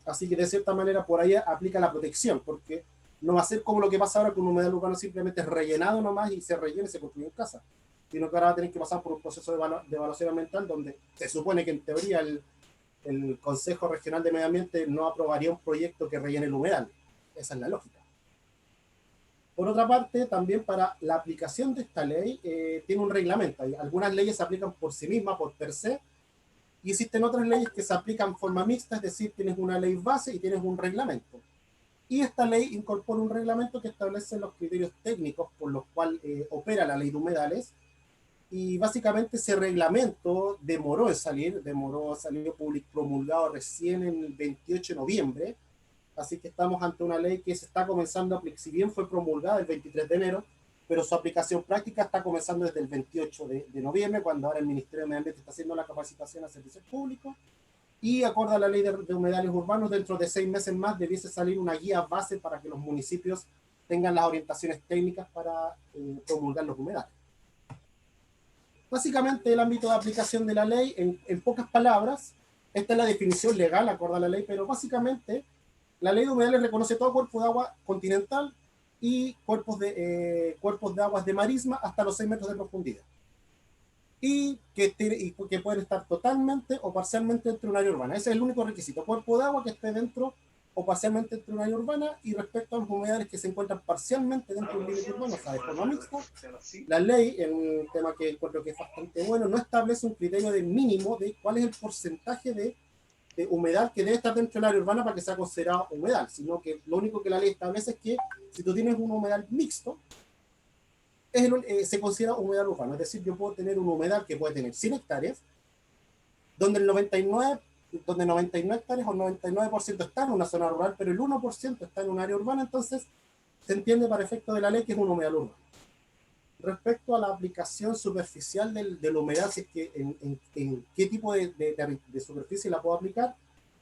Speaker 4: Así que de cierta manera por ahí aplica la protección, porque no va a ser como lo que pasa ahora, que un humedal urbano simplemente es rellenado nomás y se rellena y se construye en casa, sino que ahora va a tener que pasar por un proceso de evaluación ambiental donde se supone que en teoría el Consejo Regional de Medio Ambiente no aprobaría un proyecto que rellene el humedal. Esa es la lógica. Por otra parte, también para la aplicación de esta ley, tiene un reglamento. Algunas leyes se aplican por sí mismas, por per se, y existen otras leyes que se aplican en forma mixta, es decir, tienes una ley base y tienes un reglamento. Y esta ley incorpora un reglamento que establece los criterios técnicos por los cuales opera la ley de humedales, y básicamente ese reglamento demoró en salir, salió promulgado recién en el 28 de noviembre, así que estamos ante una ley que se está comenzando a aplicar, si bien fue promulgada el 23 de enero, pero su aplicación práctica está comenzando desde el 28 de noviembre, cuando ahora el Ministerio de Medio Ambiente está haciendo la capacitación a servicios públicos, y acorde a la ley de humedales urbanos, dentro de 6 meses más debiese salir una guía base para que los municipios tengan las orientaciones técnicas para promulgar los humedales. Básicamente el ámbito de aplicación de la ley, en pocas palabras, esta es la definición legal acorde a la ley, pero básicamente la ley de humedales reconoce todo cuerpo de agua continental y cuerpos de aguas de marisma hasta los 6 metros de profundidad, y que pueden estar totalmente o parcialmente dentro de un área urbana. Ese es el único requisito: cuerpo de agua que esté dentro o parcialmente dentro de un área urbana. Y respecto a los humedales que se encuentran parcialmente dentro de un límite urbano, o sea, de forma mixta, la ley, en un tema que encuentro que es bastante bueno, no establece un criterio de mínimo de cuál es el porcentaje de humedal que debe estar dentro del área urbana para que sea considerado humedal, sino que lo único que la ley establece es que si tú tienes un humedal mixto, se considera humedal urbano. Es decir, yo puedo tener un humedal que puede tener 100 hectáreas, donde 99 hectáreas o 99% está en una zona rural, pero el 1% está en un área urbana, entonces se entiende para efecto de la ley que es un humedal urbano. Respecto a la aplicación superficial del humedal, si es que en qué tipo de superficie la puedo aplicar,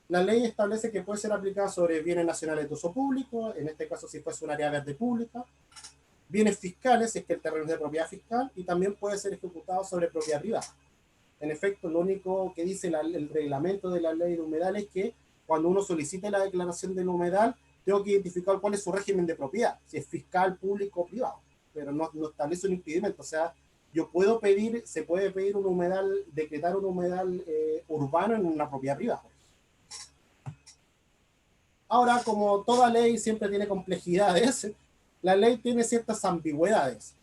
Speaker 4: la ley establece que puede ser aplicada sobre bienes nacionales de uso público, en este caso si fuese un área verde pública, bienes fiscales, si es que el terreno es de propiedad fiscal, y también puede ser ejecutado sobre propiedad privada. En efecto, lo único que dice el reglamento de la ley de humedal es que cuando uno solicite la declaración del humedal, tengo que identificar cuál es su régimen de propiedad, si es fiscal, público o privado, pero no establece un impedimento. O sea, se puede pedir un humedal, decretar un humedal urbano en una propiedad privada. Ahora, como toda ley siempre tiene complejidades, la ley tiene ciertas ambigüedades.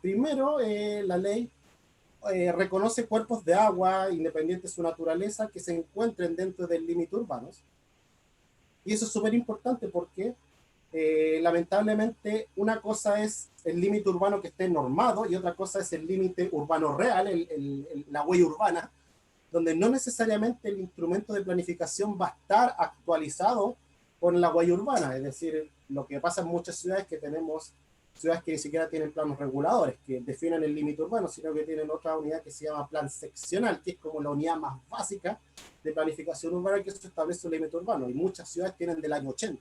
Speaker 4: Primero, la ley reconoce cuerpos de agua, independientes de su naturaleza, que se encuentren dentro del límite urbano. Y eso es súper importante porque, lamentablemente, una cosa es el límite urbano que esté normado y otra cosa es el límite urbano real, la huella urbana, donde no necesariamente el instrumento de planificación va a estar actualizado con la huella urbana. Es decir, lo que pasa en muchas ciudades, que tenemos ciudades que ni siquiera tienen planos reguladores que definen el límite urbano, sino que tienen otra unidad que se llama plan seccional, que es como la unidad más básica de planificación urbana, que eso establece un límite urbano, y muchas ciudades tienen del año 80.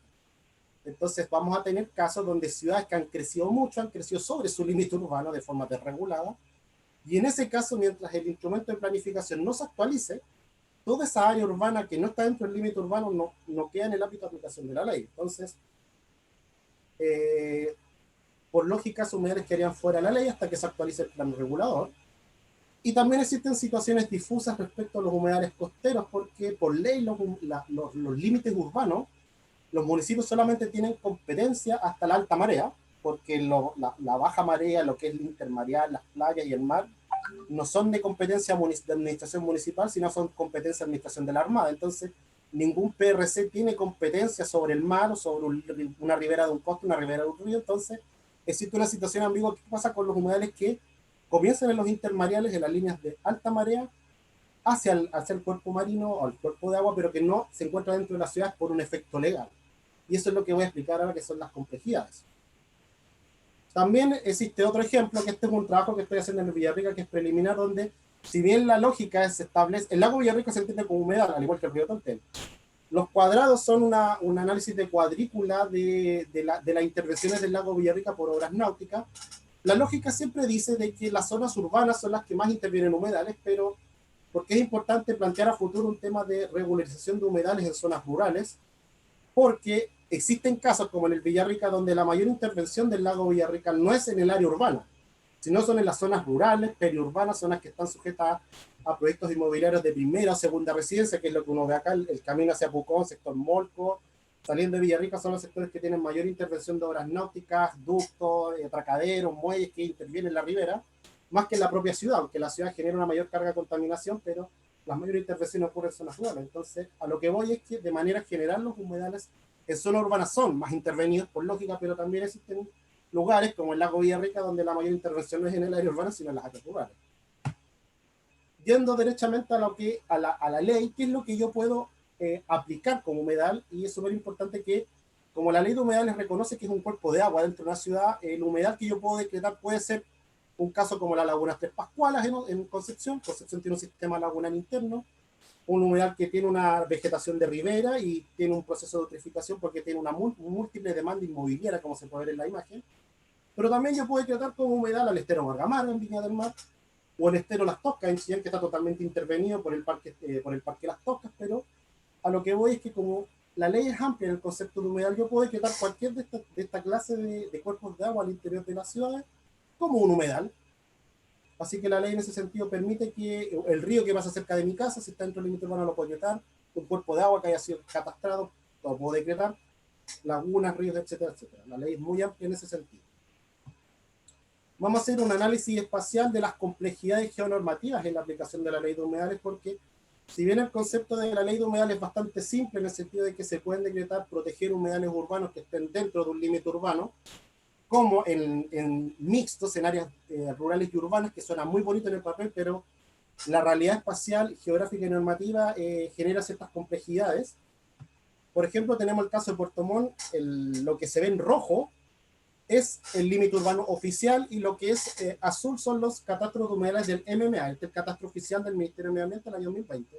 Speaker 4: Entonces vamos a tener casos donde ciudades que han crecido mucho, han crecido sobre su límite urbano de forma desregulada, y en ese caso, mientras el instrumento de planificación no se actualice, toda esa área urbana que no está dentro del límite urbano no queda en el ámbito de aplicación de la ley. Entonces, por lógica, sus humedales quedarían fuera de la ley hasta que se actualice el plan regulador. Y también existen situaciones difusas respecto a los humedales costeros, porque por ley los límites urbanos, los municipios solamente tienen competencia hasta la alta marea, porque la baja marea, lo que es el intermareal, las playas y el mar, no son de competencia de administración municipal, sino son competencia de administración de la Armada. Entonces, ningún PRC tiene competencia sobre el mar o sobre una ribera de un costo, una ribera de un río. Entonces, existe una situación ambigua. ¿Qué pasa con los humedales que comienzan en los intermareales, en las líneas de alta marea, hacia el cuerpo marino o el cuerpo de agua, pero que no se encuentra dentro de la ciudad por un efecto legal? Y eso es lo que voy a explicar ahora, que son las complejidades. También existe otro ejemplo, que este es un trabajo que estoy haciendo en Villarrica, que es preliminar, donde si bien la lógica se establece, el lago Villarrica se entiende como humedal, al igual que el río Tontel. Los cuadrados son un análisis de cuadrícula de las intervenciones del lago Villarrica por obras náuticas. La lógica siempre dice de que las zonas urbanas son las que más intervienen humedales, pero porque es importante plantear a futuro un tema de regularización de humedales en zonas rurales, porque existen casos como en el Villarrica donde la mayor intervención del lago Villarrica no es en el área urbana, sino son en las zonas rurales, periurbanas, zonas que están sujetas a proyectos inmobiliarios de primera o segunda residencia, que es lo que uno ve acá, el camino hacia Pucón, sector Molco, saliendo de Villarrica son los sectores que tienen mayor intervención de obras náuticas, ductos, atracaderos, muelles que intervienen en la ribera, más que en la propia ciudad, aunque la ciudad genera una mayor carga de contaminación, pero las mayores intervenciones ocurren en zonas rurales. Entonces, a lo que voy es que de manera general los humedales en zonas urbanas son más intervenidos por lógica, pero también existen lugares como el lago Villarrica donde la mayor intervención no es en el área urbana, sino en las áreas rurales. Yendo derechamente a la ley, ¿qué es lo que yo puedo aplicar como humedal? Y es súper importante que, como la ley de humedales reconoce que es un cuerpo de agua dentro de una ciudad, el humedal que yo puedo decretar puede ser un caso como la Laguna Tres Pascualas en Concepción. Concepción tiene un sistema lagunal interno, un humedal que tiene una vegetación de ribera y tiene un proceso de eutrificación porque tiene una múltiple demanda inmobiliaria, como se puede ver en la imagen. Pero también yo puedo decretar como humedal al estero Margamar en Viña del Mar, o el estero Las Toscas en Chillán, que está totalmente intervenido por el parque Las Toscas, pero a lo que voy es que como la ley es amplia en el concepto de humedal, yo puedo decretar cualquier de esta clase de cuerpos de agua al interior de las ciudades como un humedal. Así que la ley en ese sentido permite que el río que pasa cerca de mi casa, si está dentro del límite urbano, lo puedo decretar, un cuerpo de agua que haya sido catastrado, lo puedo decretar, lagunas, ríos, etcétera, etcétera. La ley es muy amplia en ese sentido. Vamos a hacer un análisis espacial de las complejidades geonormativas en la aplicación de la ley de humedales, porque si bien el concepto de la ley de humedales es bastante simple en el sentido de que se pueden decretar proteger humedales urbanos que estén dentro de un límite urbano, como en mixtos, en áreas rurales y urbanas, que suena muy bonito en el papel, pero la realidad espacial, geográfica y normativa genera ciertas complejidades. Por ejemplo, tenemos el caso de Puerto Montt, lo que se ve en rojo es el límite urbano oficial y lo que es azul son los catastros de humedales del MMA, este es el catastro oficial del Ministerio de Medio Ambiente del año 2020.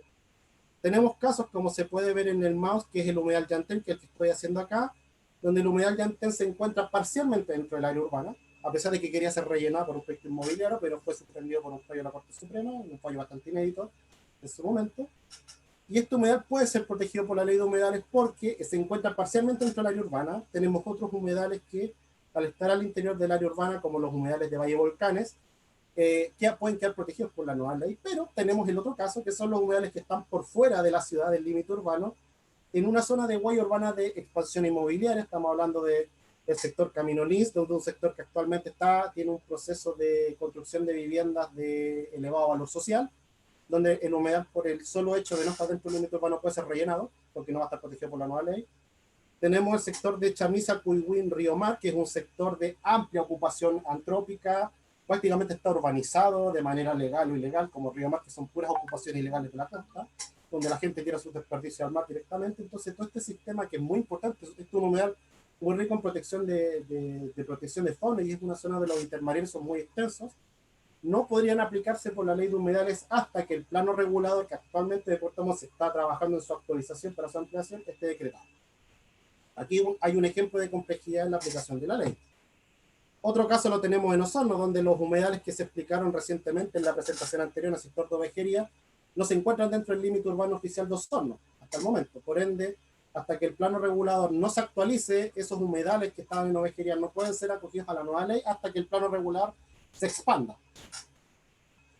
Speaker 4: Tenemos casos como se puede ver en el mouse, que es el humedal Llantén, que es el que estoy haciendo acá, donde el humedal Llantén se encuentra parcialmente dentro del área urbana, a pesar de que quería ser rellenado por un proyecto inmobiliario, pero fue suspendido por un fallo de la Corte Suprema, un fallo bastante inédito en su momento. Y este humedal puede ser protegido por la ley de humedales porque se encuentra parcialmente dentro del área urbana. Tenemos otros humedales que, al estar al interior del área urbana, como los humedales de Valle Volcanes, que pueden quedar protegidos por la nueva ley, pero tenemos el otro caso, que son los humedales que están por fuera de la ciudad, del límite urbano, en una zona de huella urbana de expansión inmobiliaria. Estamos hablando del sector Camino Lins, de un sector que actualmente tiene un proceso de construcción de viviendas de elevado valor social, donde el humedal, por el solo hecho de no estar dentro del límite urbano, puede ser rellenado, porque no va a estar protegido por la nueva ley. Tenemos el sector de Chamisa, Cuihuín, Río Mar, que es un sector de amplia ocupación antrópica, prácticamente está urbanizado de manera legal o ilegal, como Río Mar, que son puras ocupaciones ilegales de la costa, donde la gente tira sus desperdicios al mar directamente. Entonces, todo este sistema que es muy importante, es un humedal muy rico en protección de protección de fauna, y es una zona de los intermareales son muy extensos, no podrían aplicarse por la ley de humedales hasta que el plano regulador, que actualmente de Puerto Montt se está trabajando en su actualización para su ampliación, esté decretado. Aquí hay un ejemplo de complejidad en la aplicación de la ley. Otro caso lo tenemos en Osorno, donde los humedales que se explicaron recientemente en la presentación anterior en el sector de ovejería no se encuentran dentro del límite urbano oficial de Osorno hasta el momento. Por ende, hasta que el plano regulador no se actualice, esos humedales que estaban en ovejería no pueden ser acogidos a la nueva ley hasta que el plano regular se expanda.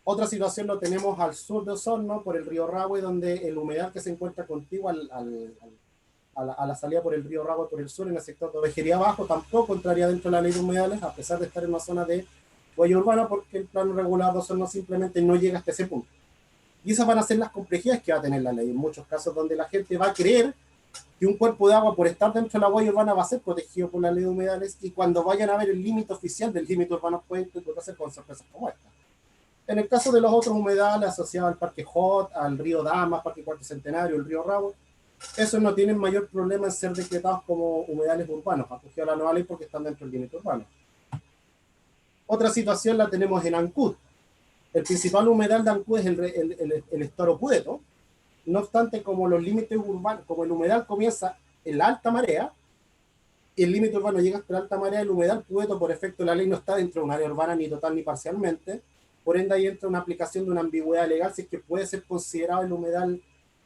Speaker 4: Otra situación lo tenemos al sur de Osorno, por el río Rahue, donde el humedal que se encuentra contiguo a la salida por el río Rahue por el sur, en el sector de ovejería abajo, tampoco entraría dentro de la ley de humedales, a pesar de estar en una zona de huella urbana, porque el plano regular de Osorno simplemente no llega hasta ese punto. Y esas van a ser las complejidades que va a tener la ley, en muchos casos donde la gente va a creer que un cuerpo de agua, por estar dentro de la huella urbana, va a ser protegido por la ley de humedales, y cuando vayan a ver el límite oficial del límite urbano pueden encontrarse con sorpresas como esta. En el caso de los otros humedales asociados al Parque Hot, al río Damas, Parque Cuarto Centenario, el río Rahue, esos no tienen mayor problema en ser decretados como humedales urbanos, acogidos a la nueva ley porque están dentro del límite urbano. Otra situación la tenemos en Ancud. El principal humedal de Ancud es el estero Pudeto. No obstante, como los límites urbanos, como el humedal comienza en la alta marea, y el límite urbano llega hasta la alta marea, el humedal Pudeto, por efecto de la ley, no está dentro de un área urbana ni total ni parcialmente. Por ende, ahí entra una aplicación de una ambigüedad legal, si es que puede ser considerado el humedal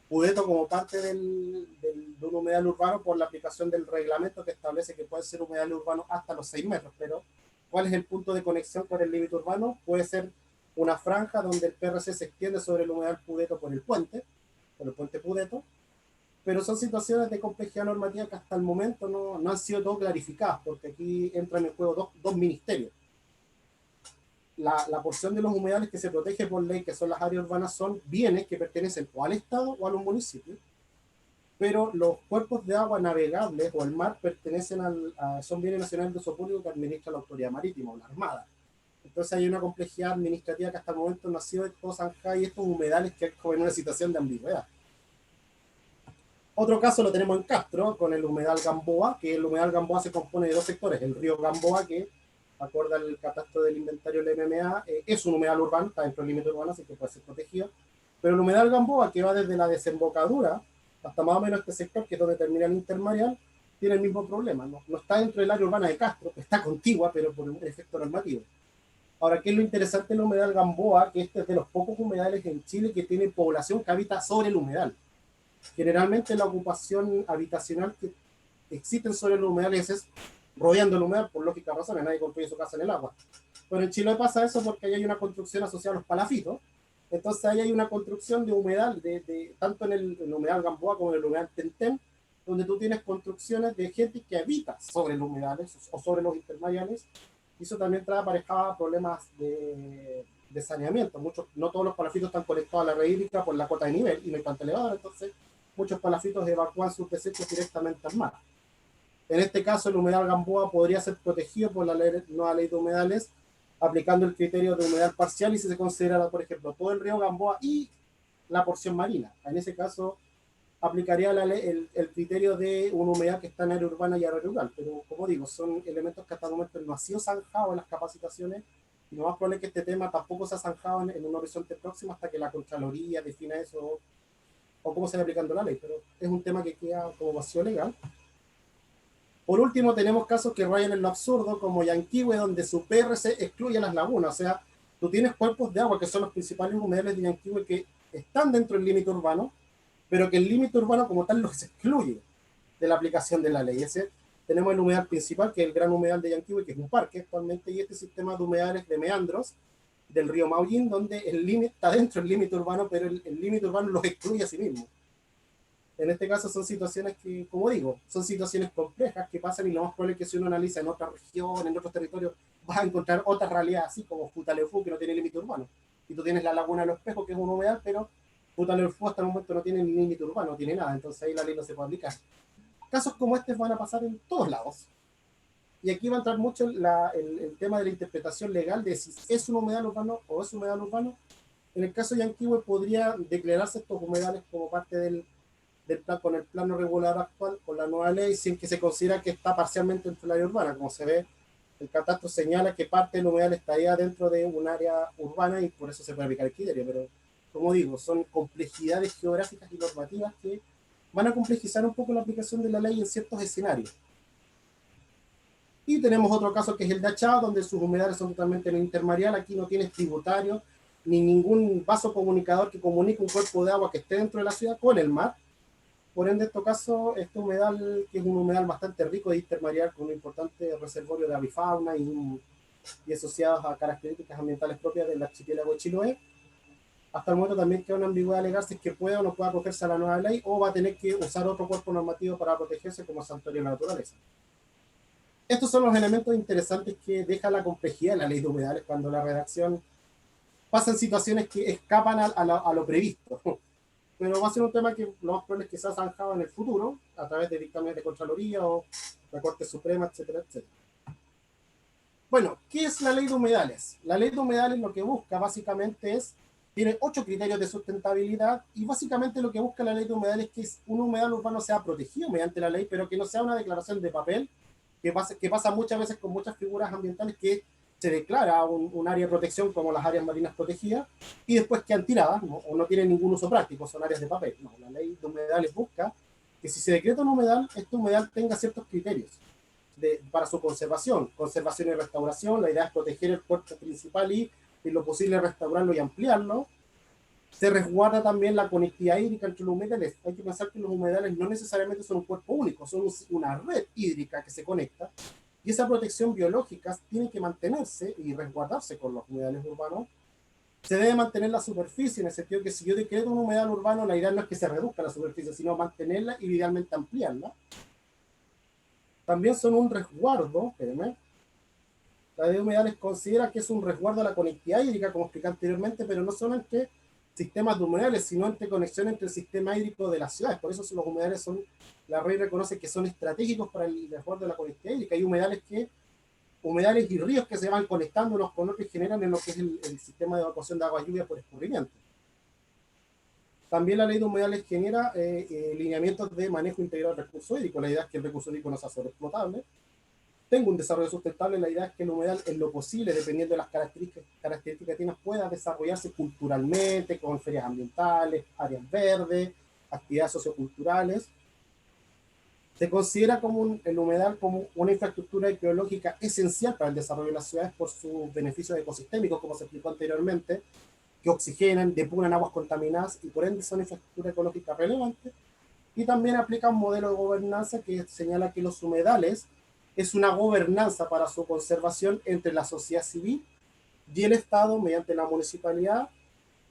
Speaker 4: Pudeto como parte de un humedal urbano por la aplicación del reglamento que establece que puede ser humedal urbano hasta los 6 metros. Pero, ¿cuál es el punto de conexión con el límite urbano? Puede ser una franja donde el PRC se extiende sobre el humedal Pudeto por el puente Pudeto, pero son situaciones de complejidad normativa que hasta el momento no han sido todo clarificadas, porque aquí entran en juego dos ministerios. La porción de los humedales que se protege por ley, que son las áreas urbanas, son bienes que pertenecen o al Estado o a los municipios, pero los cuerpos de agua navegables o el mar pertenecen son bienes nacionales de uso público que administra la autoridad marítima o la Armada. Entonces hay una complejidad administrativa que hasta el momento no ha sido de todo zanjada, y estos humedales que es como en una situación de ambigüedad. Otro caso lo tenemos en Castro, con el humedal Gamboa, que el humedal Gamboa se compone de dos sectores. El río Gamboa, que acorde al catastro del inventario del MMA, es un humedal urbano, está dentro del límite urbano, así que puede ser protegido. Pero el humedal Gamboa, que va desde la desembocadura hasta más o menos este sector, que es donde termina el intermareal, tiene el mismo problema. No está dentro del área urbana de Castro, que está contigua, pero por un efecto normativo. Ahora, ¿qué es lo interesante del humedal Gamboa? Que este es de los pocos humedales en Chile que tiene población que habita sobre el humedal. Generalmente la ocupación habitacional que existen sobre los humedales es rodeando el humedal, por lógica razones, nadie construye su casa en el agua. Pero en Chile pasa eso porque ahí hay una construcción asociada a los palafitos. Entonces ahí hay una construcción de humedal, tanto en el humedal Gamboa como en el humedal Tentén, donde tú tienes construcciones de gente que habita sobre los humedales o sobre los intermareales, y eso también trae aparejado problemas de saneamiento. No todos los palafitos están conectados a la red hídrica por la cota de nivel y no hay tanto elevador, entonces muchos palafitos evacúan sus desechos directamente al mar. En este caso, el humedal Gamboa podría ser protegido por la nueva ley de humedales, aplicando el criterio de humedal parcial, y si se considera, por ejemplo, todo el río Gamboa y la porción marina. En ese caso, aplicaría el criterio de una humedad que está en área urbana y área rural. Pero, como digo, son elementos que hasta el momento no han sido zanjados en las capacitaciones, y lo más probable es que este tema tampoco se ha zanjado en un horizonte próximo hasta que la Contraloría defina eso o cómo se va aplicando la ley, pero es un tema que queda como vacío legal. Por último, tenemos casos que rayan en lo absurdo, como Yanquihue, donde su PRC excluye las lagunas. O sea, tú tienes cuerpos de agua que son los principales humedales de Yanquihue que están dentro del límite urbano, pero que el límite urbano como tal los excluye de la aplicación de la ley. Tenemos el humedal principal, que es el gran humedal de Yanquihue, que es un parque actualmente, y este sistema de humedales de meandros del río Maullín, donde el límite está dentro del límite urbano, pero el límite urbano los excluye a sí mismo. En este caso son situaciones que, como digo, son situaciones complejas que pasan, y lo más probable es que si uno analiza en otra región, en otros territorios, vas a encontrar otra realidad, así como Futaleufú, que no tiene límite urbano. Y tú tienes la Laguna de los Espejos, que es un humedal, pero Futaleufú hasta el momento no tiene ni límite urbano, no tiene nada, entonces ahí la ley no se puede aplicar. Casos como este van a pasar en todos lados. Y aquí va a entrar mucho el tema de la interpretación legal de si es un humedal urbano o es un humedal urbano. En el caso de Yanquihue podría declararse estos humedales como parte del plan, con el plano regulador actual, con la nueva ley, sin que se considera que está parcialmente dentro del área urbana. Como se ve, el catastro señala que parte del humedal estaría dentro de un área urbana y por eso se puede aplicar el criterio. Pero, como digo, son complejidades geográficas y normativas que van a complejizar un poco la aplicación de la ley en ciertos escenarios. Y tenemos otro caso que es el de Achao, donde sus humedales son totalmente en el intermareal. Aquí no tienes tributario ni ningún vaso comunicador que comunique un cuerpo de agua que esté dentro de la ciudad con el mar. Por ende, en este caso, este humedal, que es un humedal bastante rico de intermareal, con un importante reservorio de avifauna y asociados a características ambientales propias del archipiélago de Chiloé, hasta el momento también queda una ambigüedad legal si es que puede o no puede acogerse a la nueva ley, o va a tener que usar otro cuerpo normativo para protegerse como santuario de la naturaleza. Estos son los elementos interesantes que deja la complejidad de la ley de humedales cuando la redacción pasa en situaciones que escapan a lo previsto. Pero va a ser un tema que lo más probable es que sea zanjado en el futuro a través de dictámenes de Contraloría o la Corte Suprema, etcétera, etcétera. Bueno, ¿qué es la ley de humedales? La ley de humedales lo que busca básicamente tiene 8 criterios de sustentabilidad, y básicamente lo que busca la ley de humedales es que un humedal urbano sea protegido mediante la ley, pero que no sea una declaración de papel, que pasa muchas veces con muchas figuras ambientales que se declara un área de protección como las áreas marinas protegidas y después quedan tiradas, ¿no? O no tienen ningún uso práctico, son áreas de papel. No, la ley de humedales busca que si se decreta un humedal, este humedal tenga ciertos criterios para su conservación, conservación y restauración. La idea es proteger el cuerpo principal y en lo posible restaurarlo y ampliarlo. Se resguarda también la conectividad hídrica entre los humedales. Hay que pensar que los humedales no necesariamente son un cuerpo único, son una red hídrica que se conecta, y esa protección biológica tiene que mantenerse y resguardarse con los humedales urbanos. Se debe mantener la superficie, en el sentido que si yo decreto un humedal urbano, la idea no es que se reduzca la superficie, sino mantenerla y idealmente ampliarla. También son un resguardo, espérenme. La ley de humedales considera que es un resguardo a la conectividad hídrica, como expliqué anteriormente, pero no solo entre sistemas de humedales, sino entre conexiones entre el sistema hídrico de las ciudades. Por eso los humedales son, la ley reconoce que son estratégicos para el resguardo de la conectividad hídrica. Hay humedales y ríos que se van conectando unos con otros y generan en lo que es el sistema de evacuación de agua lluvia por escurrimiento. También la ley de humedales genera lineamientos de manejo integral del recurso hídrico. La idea es que el recurso hídrico no sea sobreexplotable. Tengo un desarrollo sustentable. La idea es que el humedal, en lo posible, dependiendo de las características que tiene, pueda desarrollarse culturalmente, con ferias ambientales, áreas verdes, actividades socioculturales. Se considera como el humedal como una infraestructura ecológica esencial para el desarrollo de las ciudades por sus beneficios ecosistémicos, como se explicó anteriormente, que oxigenan, depuran aguas contaminadas y por ende son infraestructura ecológica relevante. Y también aplica un modelo de gobernanza que señala que los humedales es una gobernanza para su conservación entre la sociedad civil y el Estado mediante la municipalidad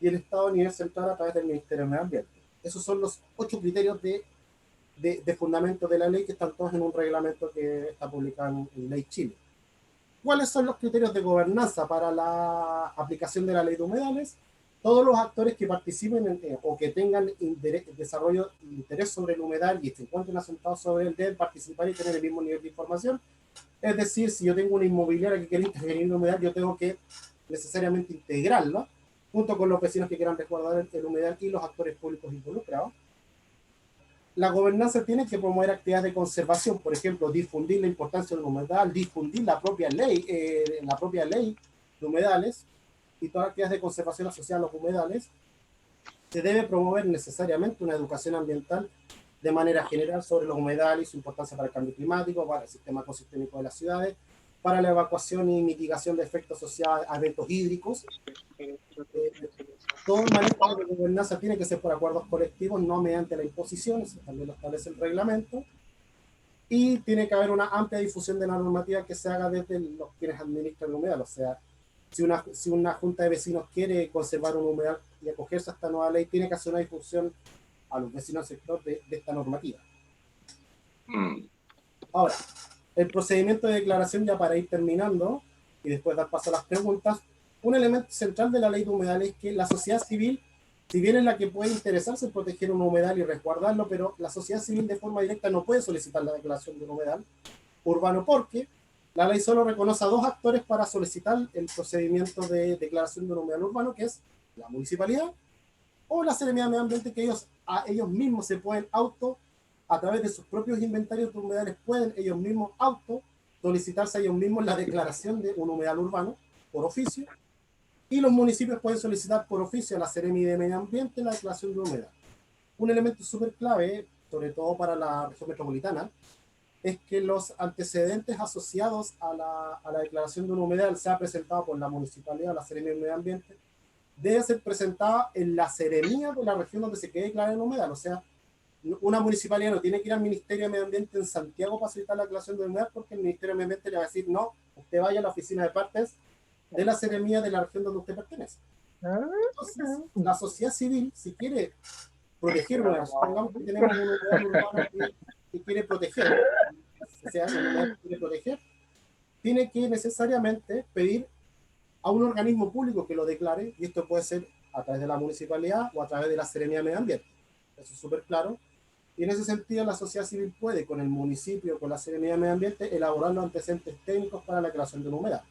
Speaker 4: y el Estado a nivel central a través del Ministerio de Medio Ambiente. Esos son los 8 criterios de fundamento de la ley que están todos en un reglamento que está publicado en Ley Chile. ¿Cuáles son los criterios de gobernanza para la aplicación de la ley de humedales? Todos los actores que participen o que tengan desarrollo de interés sobre el humedal y se encuentren asentados sobre él deben participar y tener el mismo nivel de información. Es decir, si yo tengo una inmobiliaria que quiere intervenir en el humedal, yo tengo que necesariamente integrarla junto con los vecinos que quieran resguardar el humedal y los actores públicos involucrados. La gobernanza tiene que promover actividades de conservación, por ejemplo, difundir la importancia del humedal, difundir la propia ley de humedales y todas las actividades de conservación asociadas a los humedales. Se debe promover necesariamente una educación ambiental de manera general sobre los humedales y su importancia para el cambio climático, para el sistema ecosistémico de las ciudades, para la evacuación y mitigación de efectos asociados a eventos hídricos. Todo el manejo de gobernanza tiene que ser por acuerdos colectivos, no mediante la imposición, eso también lo establece el reglamento, y tiene que haber una amplia difusión de la normativa que se haga desde los quienes administran el humedal. O sea, si una junta de vecinos quiere conservar un humedal y acogerse a esta nueva ley, tiene que hacer una difusión a los vecinos del sector de esta normativa. Ahora, el procedimiento de declaración, ya para ir terminando y después dar paso a las preguntas, un elemento central de la ley de humedales es que la sociedad civil, si bien es la que puede interesarse en proteger un humedal y resguardarlo, pero la sociedad civil de forma directa no puede solicitar la declaración de un humedal urbano porque la ley solo reconoce a 2 actores para solicitar el procedimiento de declaración de un humedal urbano, que es la municipalidad o la Seremía de Medio Ambiente, que ellos mismos se pueden a través de sus propios inventarios de humedales, pueden ellos mismos solicitarse a ellos mismos la declaración de un humedal urbano por oficio, y los municipios pueden solicitar por oficio a la Seremía de Medio Ambiente la declaración de un humedal. Un elemento súper clave, sobre todo para la región metropolitana, es que los antecedentes asociados a la declaración de un humedal, sea presentado por la municipalidad o la Seremía de Medio Ambiente, debe ser presentada en la seremía de la región donde se quede declarado el humedal. O sea, una municipalidad no tiene que ir al Ministerio de Medio Ambiente en Santiago para solicitar la declaración de humedal, porque el Ministerio de Medio Ambiente le va a decir, no, usted vaya a la oficina de partes de la seremía de la región donde usted pertenece. Entonces, la sociedad civil, si quiere proteger, supongamos que tenemos un humedal urbano que quiere proteger, tiene que necesariamente pedir a un organismo público que lo declare, y esto puede ser a través de la municipalidad o a través de la Seremía de Medio Ambiente. Eso es súper claro. Y en ese sentido, la sociedad civil puede, con el municipio, con la Seremía de Medio Ambiente, elaborar los antecedentes técnicos para la declaración de un humedal.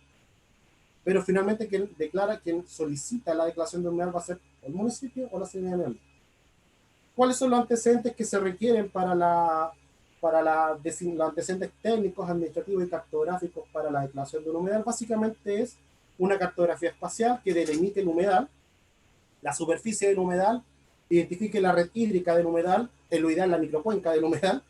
Speaker 4: Pero finalmente, quien solicita la declaración de humedal va a ser el municipio o la Seremía de Medio Ambiente. ¿Cuáles son los antecedentes que se requieren para para los antecedentes técnicos, administrativos y cartográficos para la declaración de un humedal, básicamente es una cartografía espacial que delimite el humedal, la superficie del humedal, identifique la red hídrica del humedal, en lo ideal la microcuenca del humedal,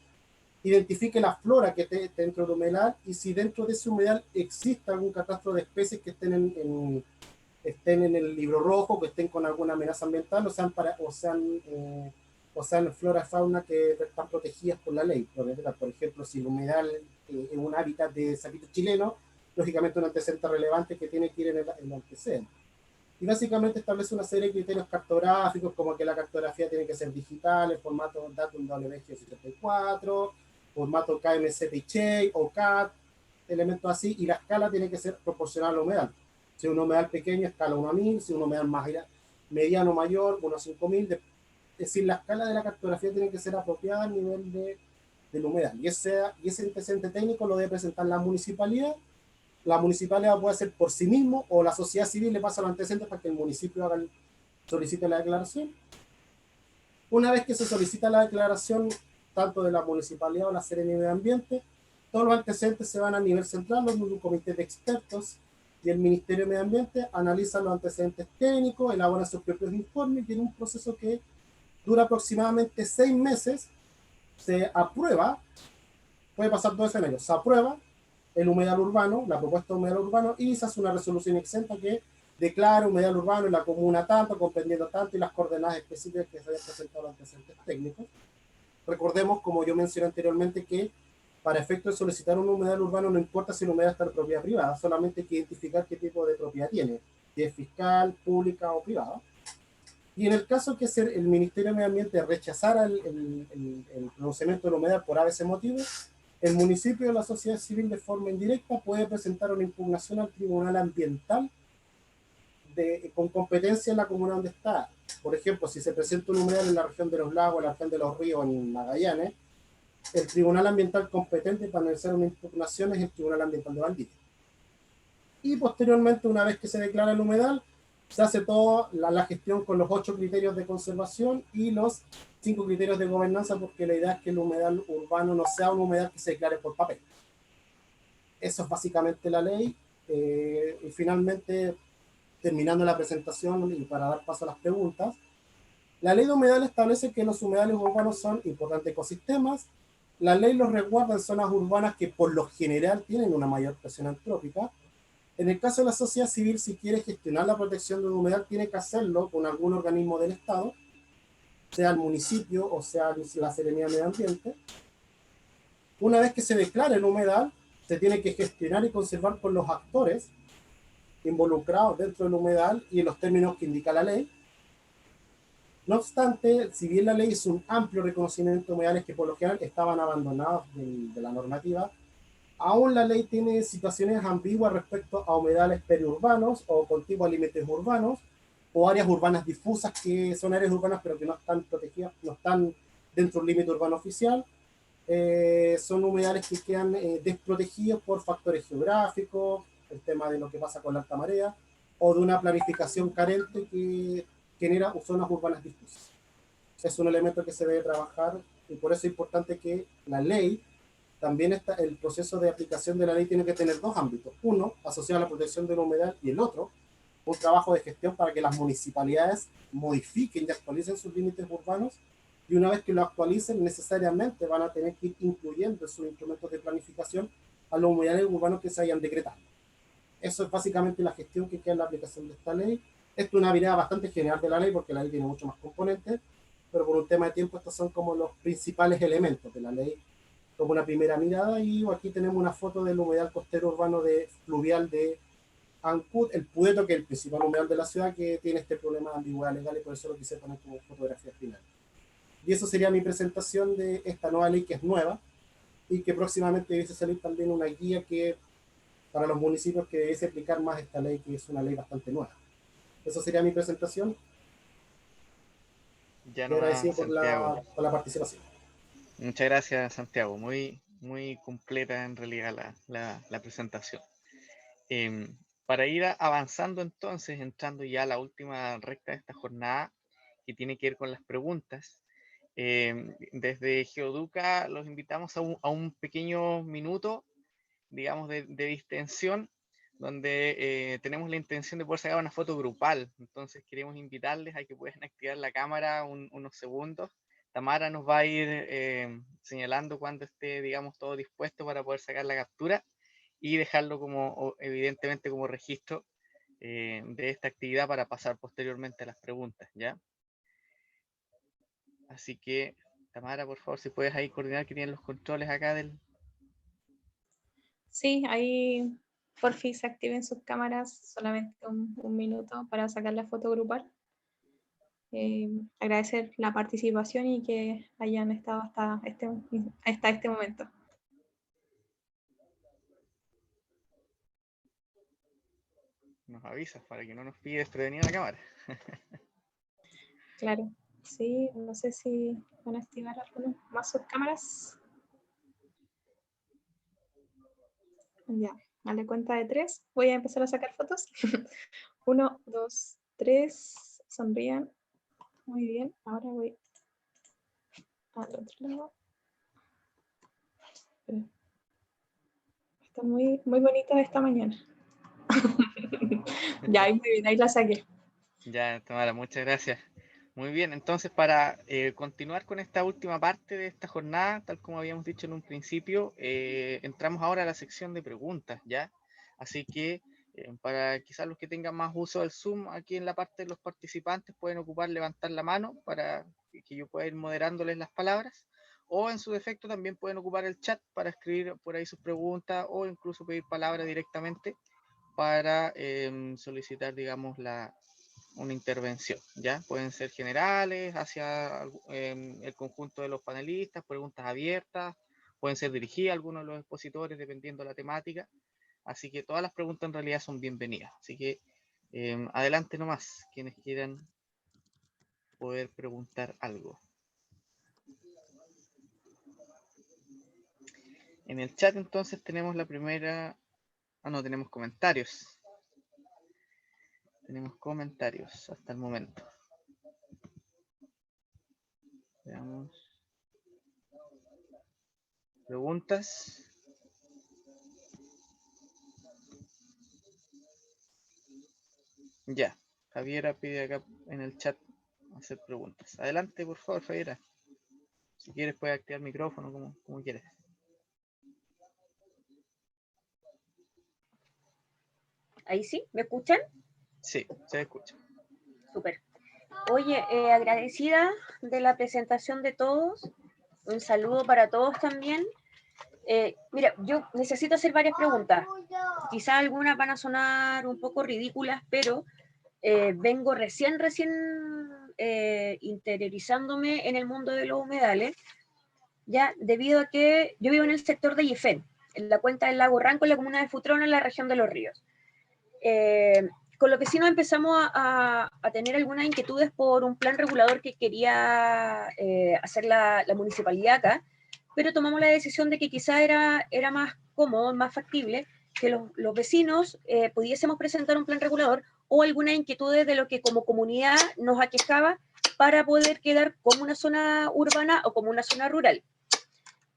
Speaker 4: identifique la flora que esté dentro del humedal y si dentro de ese humedal existe algún catastro de especies que estén en el libro rojo, que estén con alguna amenaza ambiental o sean flora y fauna que están protegidas por la ley. Por ejemplo, si el humedal es un hábitat de sapito chileno, lógicamente un antecedente relevante que tiene que ir en el antecedente. Y básicamente establece una serie de criterios cartográficos, como que la cartografía tiene que ser digital, en formato Datum WG64, formato KMZ o CAT, elementos así, y la escala tiene que ser proporcional al humedal. Si un humedal pequeño, escala 1 a 1000, si un humedal más mediano mayor, 1 a 5000. Es decir, la escala de la cartografía tiene que ser apropiada al nivel del humedal. Y ese antecedente técnico lo debe presentar la municipalidad. La municipalidad puede hacer por sí mismo o la sociedad civil le pasa los antecedentes para que el municipio solicite la declaración. Una vez que se solicita la declaración, tanto de la municipalidad o la Seremía de Medio Ambiente, todos los antecedentes se van a nivel central, donde un comité de expertos y el Ministerio de Medio Ambiente analizan los antecedentes técnicos, elaboran sus propios informes y tiene un proceso que dura aproximadamente 6 meses. Se aprueba, puede pasar 2 escenarios, se aprueba el humedal urbano, la propuesta de humedal urbano, y se hace una resolución exenta que declara humedal urbano en la comuna tanto, comprendiendo tanto, y las coordenadas específicas que se hayan presentado los antecedentes técnicos. Recordemos, como yo mencioné anteriormente, que para efecto de solicitar un humedal urbano no importa si el humedal está en propiedad privada, solamente hay que identificar qué tipo de propiedad tiene, si es fiscal, pública o privada. Y en el caso que el Ministerio de Medio Ambiente rechazara el pronunciamiento del humedal por ese motivo, el municipio o la sociedad civil de forma indirecta puede presentar una impugnación al Tribunal Ambiental con competencia en la comuna donde está. Por ejemplo, si se presenta un humedal en la región de los lagos, en la región de los ríos, en Magallanes, el Tribunal Ambiental competente para analizar una impugnación es el Tribunal Ambiental de Valdivia. Y posteriormente, una vez que se declara el humedal, se hace toda la gestión con los 8 criterios de conservación y los 5 criterios de gobernanza, porque la idea es que el humedal urbano no sea un humedal que se declare por papel. Eso es básicamente la ley. Y finalmente, terminando la presentación y para dar paso a las preguntas, la ley de humedales establece que los humedales urbanos son importantes ecosistemas. La ley los resguarda en zonas urbanas que por lo general tienen una mayor presión antrópica. En el caso de la sociedad civil, si quiere gestionar la protección de un humedal, tiene que hacerlo con algún organismo del Estado, sea el municipio o sea la Seremía de Medio Ambiente. Una vez que se declara el humedal, se tiene que gestionar y conservar por los actores involucrados dentro del humedal y en los términos que indica la ley. No obstante, si bien la ley es un amplio reconocimiento de humedales que por lo general estaban abandonados de la normativa, aún la ley tiene situaciones ambiguas respecto a humedales periurbanos o contiguos a límites urbanos o áreas urbanas difusas que son áreas urbanas pero que no están protegidas, no están dentro del límite urbano oficial. Son humedales que quedan desprotegidos por factores geográficos, el tema de lo que pasa con la alta marea, o de una planificación carente que genera zonas urbanas difusas. Es un elemento que se debe trabajar y por eso es importante que la ley, también el proceso de aplicación de la ley tiene que tener 2 ámbitos. Uno, asociado a la protección de la humedad, y el otro, un trabajo de gestión para que las municipalidades modifiquen y actualicen sus límites urbanos, y una vez que lo actualicen, necesariamente van a tener que ir incluyendo en sus instrumentos de planificación a los humedales urbanos que se hayan decretado. Eso es básicamente la gestión que queda en la aplicación de esta ley. Esto es una mirada bastante general de la ley, porque la ley tiene mucho más componentes, pero por un tema de tiempo estos son como los principales elementos de la ley, como una primera mirada. Y aquí tenemos una foto del humedal costero urbano fluvial de Ancud, el Pueto, que es el principal humedal de la ciudad, que tiene este problema de ambigüedad legal y por eso lo quise poner como fotografía final. Y eso sería mi presentación de esta nueva ley, que es nueva y que próximamente debe salir también una guía que para los municipios que debe aplicar más esta ley, que es una ley bastante nueva. Eso sería mi presentación.
Speaker 1: Ya
Speaker 4: Y agradecido
Speaker 1: nomás, Santiago.
Speaker 4: por la participación.
Speaker 1: Muchas gracias, Santiago. Muy completa en realidad la presentación. Para ir avanzando entonces, entrando ya a la última recta de esta jornada, que tiene que ver con las preguntas, Desde Geoduca los invitamos a un pequeño minuto, digamos, de distensión, donde tenemos la intención de poder sacar una foto grupal. Entonces queremos invitarles a que puedan activar la cámara unos segundos. Tamara nos va a ir señalando cuando esté, digamos, todo dispuesto para poder sacar la captura y dejarlo como, evidentemente, como registro de esta actividad para pasar posteriormente a las preguntas, ¿ya? Así que, Tamara, por favor, si puedes ahí coordinar que tienen los controles acá del...
Speaker 2: Sí, ahí por fin se activen sus cámaras, solamente un minuto para sacar la foto grupal. Agradecer la participación y que hayan estado hasta este momento.
Speaker 1: Nos avisas para que no nos pille desprevenida la cámara.
Speaker 2: Claro, sí, no sé si van a activar algunas más sus cámaras. Ya, a la cuenta de 3 voy a empezar a sacar fotos. 1, 2, 3, sonrían. Muy bien, ahora voy al otro lado. Están muy, muy bonitas esta mañana. Ya, muy bien, ahí la saqué.
Speaker 1: Ya, Tamara, muchas gracias. Muy bien, entonces para continuar con esta última parte de esta jornada, tal como habíamos dicho en un principio, entramos ahora a la sección de preguntas, ¿ya? Así que para quizás los que tengan más uso del Zoom, aquí en la parte de los participantes pueden ocupar levantar la mano para que yo pueda ir moderándoles las palabras, o en su defecto también pueden ocupar el chat para escribir por ahí sus preguntas o incluso pedir palabra directamente para solicitar, digamos, una intervención, ¿ya? Pueden ser generales hacia el conjunto de los panelistas, preguntas abiertas, pueden ser dirigidas a algunos de los expositores dependiendo de la temática, así que todas las preguntas en realidad son bienvenidas, así que adelante nomás, quienes quieran poder preguntar algo. En el chat entonces tenemos la primera, no, tenemos comentarios. Tenemos comentarios hasta el momento. Veamos. ¿Preguntas? Ya. Javiera pide acá en el chat hacer preguntas. Adelante, por favor, Javiera. Si quieres puedes activar el micrófono como quieres.
Speaker 5: ¿Ahí sí? ¿Me escuchan?
Speaker 1: Sí, se escucha.
Speaker 5: Súper. Oye, agradecida de la presentación de todos. Un saludo para todos también. Mira, yo necesito hacer varias preguntas. Quizá algunas van a sonar un poco ridículas, pero vengo recién interiorizándome en el mundo de los humedales, ya debido a que yo vivo en el sector de Yefén, en la cuenca del lago Ranco, en la comuna de Futrono, en la región de Los Ríos. Con los vecinos empezamos a tener algunas inquietudes por un plan regulador que quería hacer la municipalidad acá, pero tomamos la decisión de que quizá era más cómodo, más factible, que los vecinos pudiésemos presentar un plan regulador o algunas inquietudes de lo que como comunidad nos aquejaba para poder quedar como una zona urbana o como una zona rural.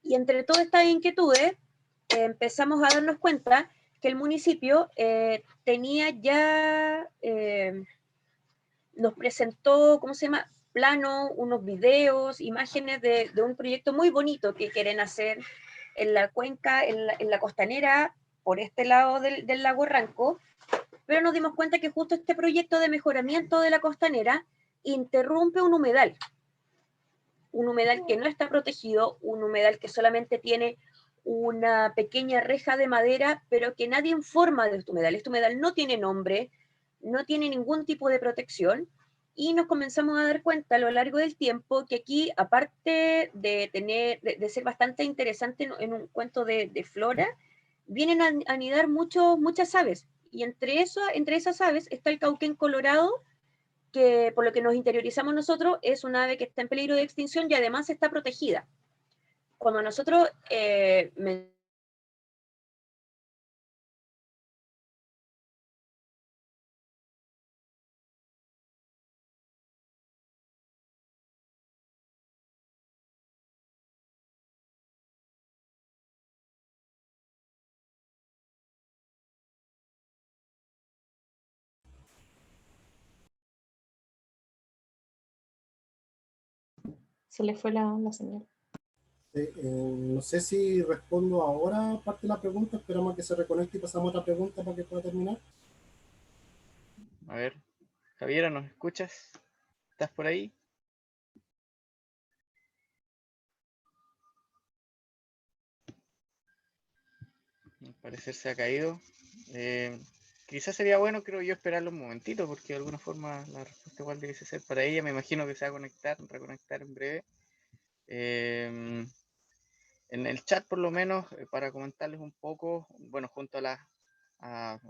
Speaker 5: Y entre todas estas inquietudes empezamos a darnos cuenta que el municipio tenía ya, nos presentó, ¿cómo se llama? Plano, unos videos, imágenes de un proyecto muy bonito que quieren hacer en la cuenca, en la costanera, por este lado del lago Ranco, pero nos dimos cuenta que justo este proyecto de mejoramiento de la costanera interrumpe un humedal que no está protegido, un humedal que solamente tiene una pequeña reja de madera, pero que nadie informa de este humedal. Este humedal no tiene nombre, no tiene ningún tipo de protección, y nos comenzamos a dar cuenta a lo largo del tiempo que aquí, aparte de ser bastante interesante en un cuento de flora, vienen a anidar muchas aves, y entre esas aves está el cauquén colorado, que por lo que nos interiorizamos nosotros es una ave que está en peligro de extinción y además está protegida. Cuando nosotros
Speaker 2: Se le fue la señal.
Speaker 4: No sé si respondo ahora parte de la pregunta, esperamos a que se reconecte y pasamos a otra pregunta para que pueda terminar.
Speaker 1: A ver, Javiera, ¿nos escuchas? ¿Estás por ahí? Al parecer se ha caído. Quizás sería bueno, creo yo, esperarlo un momentito, porque de alguna forma la respuesta igual debe ser para ella. Me imagino que se va a reconectar en breve. En el chat, por lo menos, para comentarles un poco, bueno, junto a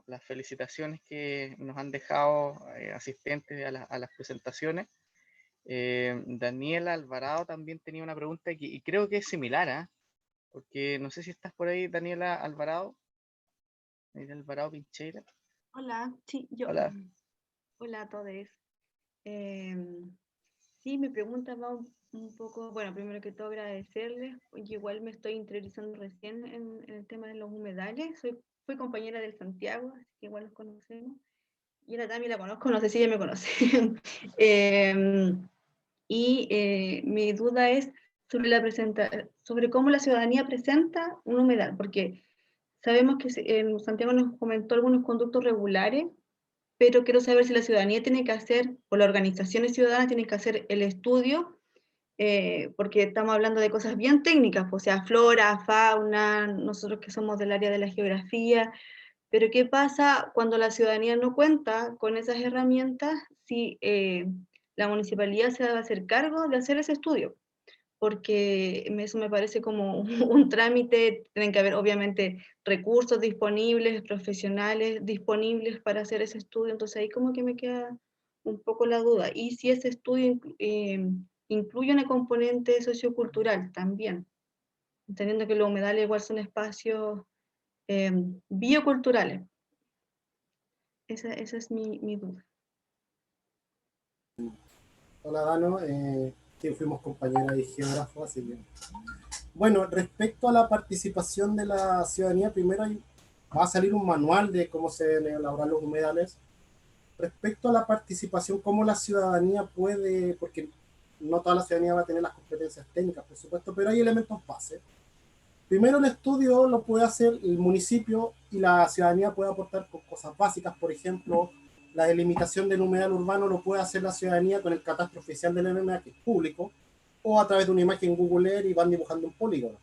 Speaker 1: las felicitaciones que nos han dejado asistentes a las presentaciones. Daniela Alvarado también tenía una pregunta y creo que es similar, ¿eh? Porque no sé si estás por ahí, Daniela Alvarado. Daniela Alvarado Pincheira.
Speaker 6: Hola, sí, yo.
Speaker 1: Hola.
Speaker 6: Hola a todos. Sí, mi pregunta va un poco, bueno, primero que todo agradecerles, porque igual me estoy interiorizando recién en el tema de los humedales. Fui compañera del Santiago, así que igual los conocemos. Y ahora también la conozco, no sé si ella me conoce. Mi duda es sobre cómo la ciudadanía presenta un humedal, porque sabemos que en Santiago nos comentó algunos conductos regulares, pero quiero saber si la ciudadanía tiene que hacer, o las organizaciones ciudadanas tienen que hacer el estudio, porque estamos hablando de cosas bien técnicas, pues, o sea, flora, fauna, nosotros que somos del área de la geografía, pero ¿qué pasa cuando la ciudadanía no cuenta con esas herramientas si la municipalidad se va a hacer cargo de hacer ese estudio? Porque eso me parece como un trámite, tienen que haber obviamente recursos disponibles, profesionales disponibles para hacer ese estudio, entonces ahí como que me queda un poco la duda. Y si ese estudio incluye una componente sociocultural también, entendiendo que los humedales igual son espacios bioculturales. Esa es mi duda.
Speaker 4: Hola Dano, sí, fuimos compañeras de geógrafo, así que... Bueno, respecto a la participación de la ciudadanía, primero va a salir un manual de cómo se elaboran los humedales. Respecto a la participación, cómo la ciudadanía puede, porque no toda la ciudadanía va a tener las competencias técnicas, por supuesto, pero hay elementos base. Primero, el estudio lo puede hacer el municipio y la ciudadanía puede aportar con cosas básicas, por ejemplo, la delimitación del humedal urbano lo puede hacer la ciudadanía con el catastro oficial del MMA, que es público, o a través de una imagen Google Earth y van dibujando un polígono.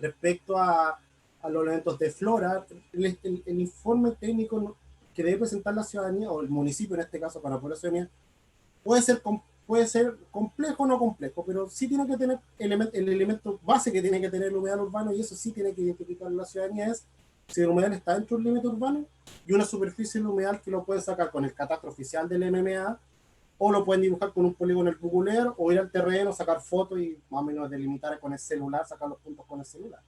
Speaker 4: Respecto a los elementos de flora, el informe técnico que debe presentar la ciudadanía, o el municipio en este caso, para la ciudadanía, puede ser complejo o no complejo, pero sí tiene que tener el elemento base que tiene que tener el humedal urbano, y eso sí tiene que identificar la ciudadanía, es si el humedal está dentro del límite urbano y una superficie del humedal que lo pueden sacar con el catastro oficial del MMA, o lo pueden dibujar con un polígono en el Google Earth, o ir al terreno, sacar fotos y más o menos delimitar con el celular, sacar los puntos con el celular.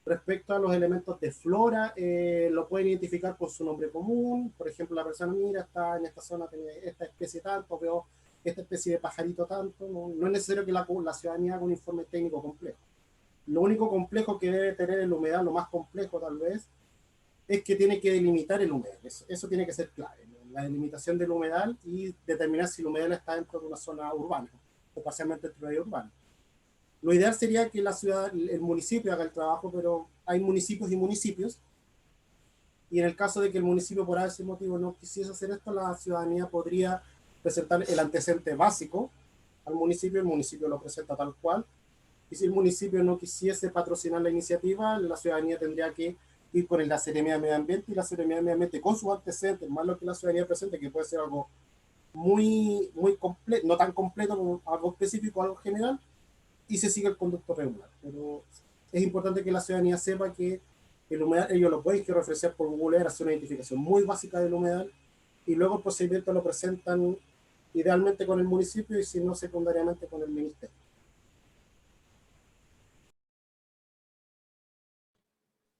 Speaker 4: Respecto a los elementos de flora, lo pueden identificar con su nombre común. Por ejemplo, la persona, mira, está en esta zona, tiene esta especie tanto, veo esta especie de pajarito tanto. No es necesario que la ciudadanía haga un informe técnico complejo. Lo único complejo que debe tener el humedal, lo más complejo tal vez, es que tiene que delimitar el humedal. Eso tiene que ser clave, ¿no? La delimitación del humedal y determinar si el humedal está dentro de una zona urbana o parcialmente dentro de una área urbana. Lo ideal sería que la ciudad, el municipio haga el trabajo, pero hay municipios y municipios, y en el caso de que el municipio por ese motivo no quisiese hacer esto, la ciudadanía podría presentar el antecedente básico al municipio, el municipio lo presenta tal cual, y si el municipio no quisiese patrocinar la iniciativa, la ciudadanía tendría que ir con la Seremía de Medio Ambiente, y la Seremía de Medio Ambiente con sus antecedentes, más lo que la ciudadanía presente, que puede ser algo muy completo, no tan completo como algo específico, algo general, y se sigue el conducto regular. Pero es importante que la ciudadanía sepa que el humedal, ellos lo pueden referenciar por Google Earth, hacer una identificación muy básica del humedal, y luego el procedimiento lo presentan idealmente con el municipio y si no secundariamente con el ministerio.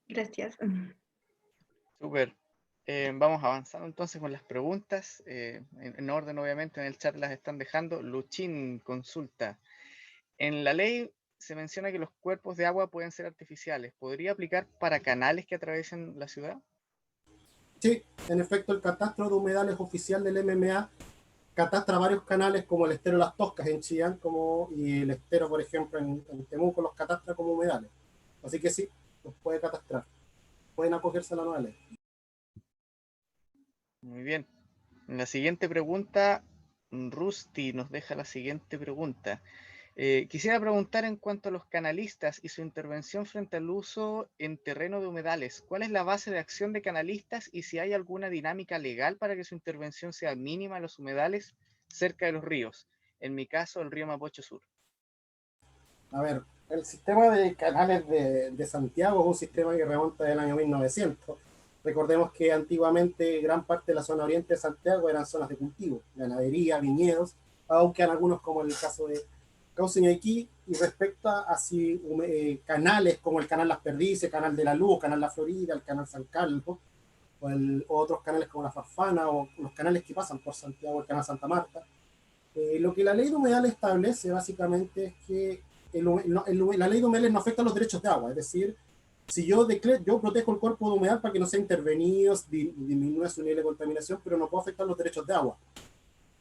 Speaker 6: Gracias.
Speaker 1: Súper. Vamos avanzando entonces con las preguntas. En orden, obviamente, en el chat las están dejando. Luchín consulta. En la ley se menciona que los cuerpos de agua pueden ser artificiales. ¿Podría aplicar para canales que atraviesen la ciudad?
Speaker 4: Sí, en efecto, el catastro de humedales oficial del MMA catastra varios canales como el estero Las Toscas en Chillán y el estero, por ejemplo, en Temuco los catastra como humedales. Así que sí, los puede catastrar. Pueden acogerse a la nueva ley.
Speaker 1: Muy bien. La siguiente pregunta, Rusty nos deja la siguiente pregunta. Quisiera preguntar en cuanto a los canalistas y su intervención frente al uso en terreno de humedales. ¿Cuál es la base de acción de canalistas y si hay alguna dinámica legal para que su intervención sea mínima en los humedales cerca de los ríos? En mi caso, el río Mapocho Sur.
Speaker 4: A ver, el sistema de canales de Santiago es un sistema que remonta del año 1900. Recordemos que antiguamente gran parte de la zona oriente de Santiago eran zonas de cultivo, ganadería, viñedos, aunque en algunos como en el caso de Cauce-Ñaiquí, y respecto a si canales como el canal Las Perdices, canal de la Luz, canal La Florida, el canal San Carlos, o otros canales como la Farfana, o los canales que pasan por Santiago, el canal Santa Marta. Lo que la ley de humedales establece básicamente es que la ley de humedales no afecta a los derechos de agua, es decir, si yo protejo el cuerpo de humedal para que no sea intervenido, disminuya su nivel de contaminación, pero no puedo afectar los derechos de agua.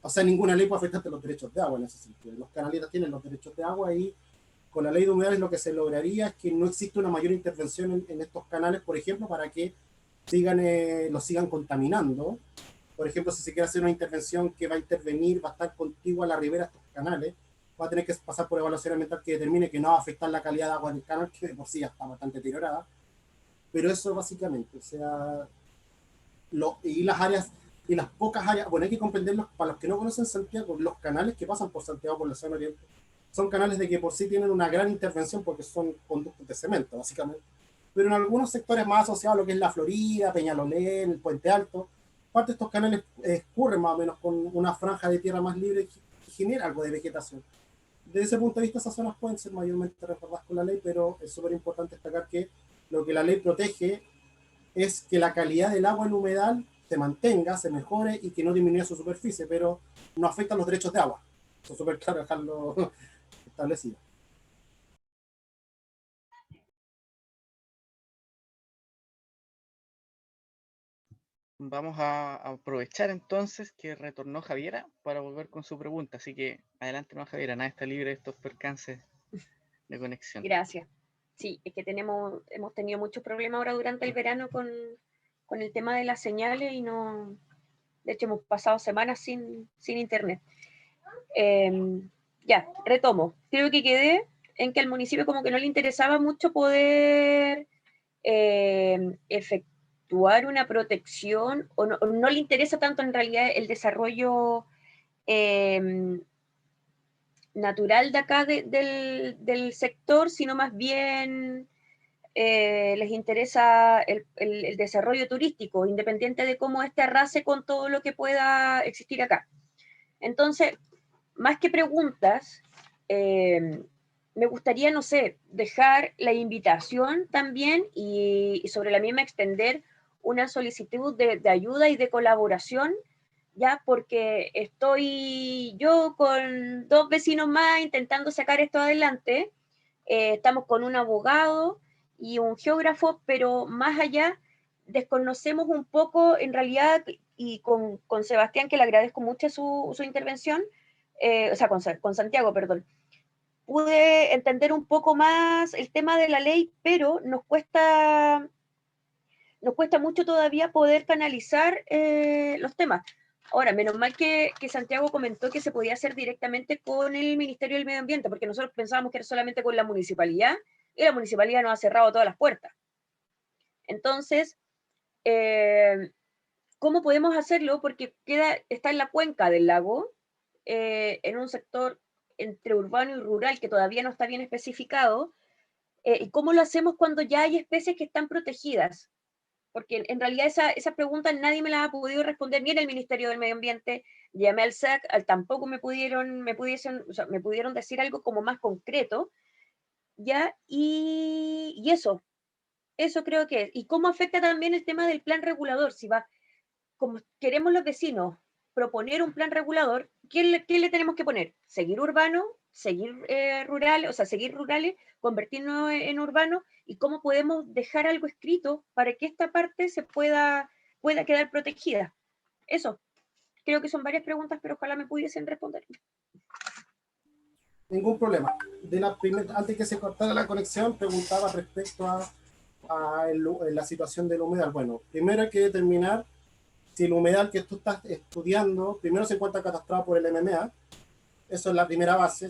Speaker 4: O sea, ninguna ley puede afectarte los derechos de agua en ese sentido. Los canalistas tienen los derechos de agua y con la ley de humedales lo que se lograría es que no existe una mayor intervención en estos canales, por ejemplo, para que los sigan contaminando. Por ejemplo, si se quiere hacer una intervención que va a intervenir, va a estar contigua a la ribera de estos canales, va a tener que pasar por evaluación ambiental que determine que no va a afectar la calidad de agua del canal, que de por sí ya está bastante deteriorada. Pero eso básicamente, o sea, y las áreas, y las pocas áreas, bueno, hay que comprenderlos, para los que no conocen Santiago, los canales que pasan por Santiago, por la zona oriente, son canales de que por sí tienen una gran intervención porque son conductos de cemento, básicamente. Pero en algunos sectores más asociados a lo que es la Florida, Peñalolén, el Puente Alto, parte de estos canales escurren más o menos con una franja de tierra más libre que genera algo de vegetación. Desde ese punto de vista, esas zonas pueden ser mayormente resguardadas con la ley, pero es súper importante destacar que lo que la ley protege es que la calidad del agua en humedal se mantenga, se mejore y que no disminuya su superficie, pero no afecta los derechos de agua. Eso es súper claro dejarlo establecido.
Speaker 1: Vamos a aprovechar entonces que retornó Javiera para volver con su pregunta. Así que adelante, no, Javiera, nada está libre de estos percances de conexión.
Speaker 5: Gracias. Sí, es que hemos tenido muchos problemas ahora durante el verano con el tema de las señales y no, de hecho hemos pasado semanas sin internet. Ya, retomo. Creo que quedé en que al municipio como que no le interesaba mucho poder efectuar una protección o no le interesa tanto en realidad el desarrollo natural de acá del sector, sino más bien les interesa el desarrollo turístico, independiente de cómo este arrase con todo lo que pueda existir acá. Entonces, más que preguntas, me gustaría, no sé, dejar la invitación también y sobre la misma extender una solicitud de ayuda y de colaboración, ya porque estoy yo con 2 vecinos más intentando sacar esto adelante. Estamos con un abogado y un geógrafo, pero más allá desconocemos un poco en realidad, y con Sebastián, que le agradezco mucho su intervención, o sea, con Santiago, perdón, pude entender un poco más el tema de la ley, pero nos cuesta mucho todavía poder canalizar los temas. Ahora, menos mal que Santiago comentó que se podía hacer directamente con el Ministerio del Medio Ambiente, porque nosotros pensábamos que era solamente con la municipalidad, y la municipalidad nos ha cerrado todas las puertas. Entonces, ¿cómo podemos hacerlo? Porque está en la cuenca del lago, en un sector entre urbano y rural que todavía no está bien especificado. ¿Y cómo lo hacemos cuando ya hay especies que están protegidas? Porque en realidad esa pregunta nadie me la ha podido responder, ni en el Ministerio del Medio Ambiente, llamé al SAC, tampoco me pudieron decir algo como más concreto, ¿ya? Y eso creo que es. ¿Y cómo afecta también el tema del plan regulador? Si va, como queremos los vecinos proponer un plan regulador, ¿qué le tenemos que poner? ¿Seguir urbano? ¿Seguir rural? O sea, seguir rurales, convertirnos en urbanos, y cómo podemos dejar algo escrito para que esta parte pueda quedar protegida. Eso. Creo que son varias preguntas, pero ojalá me pudiesen responder.
Speaker 4: Ningún problema. Antes que se cortara la conexión, preguntaba respecto a la situación del humedal. Bueno, primero hay que determinar si el humedal que tú estás estudiando, primero se encuentra catastrado por el MMA. Eso es la primera base.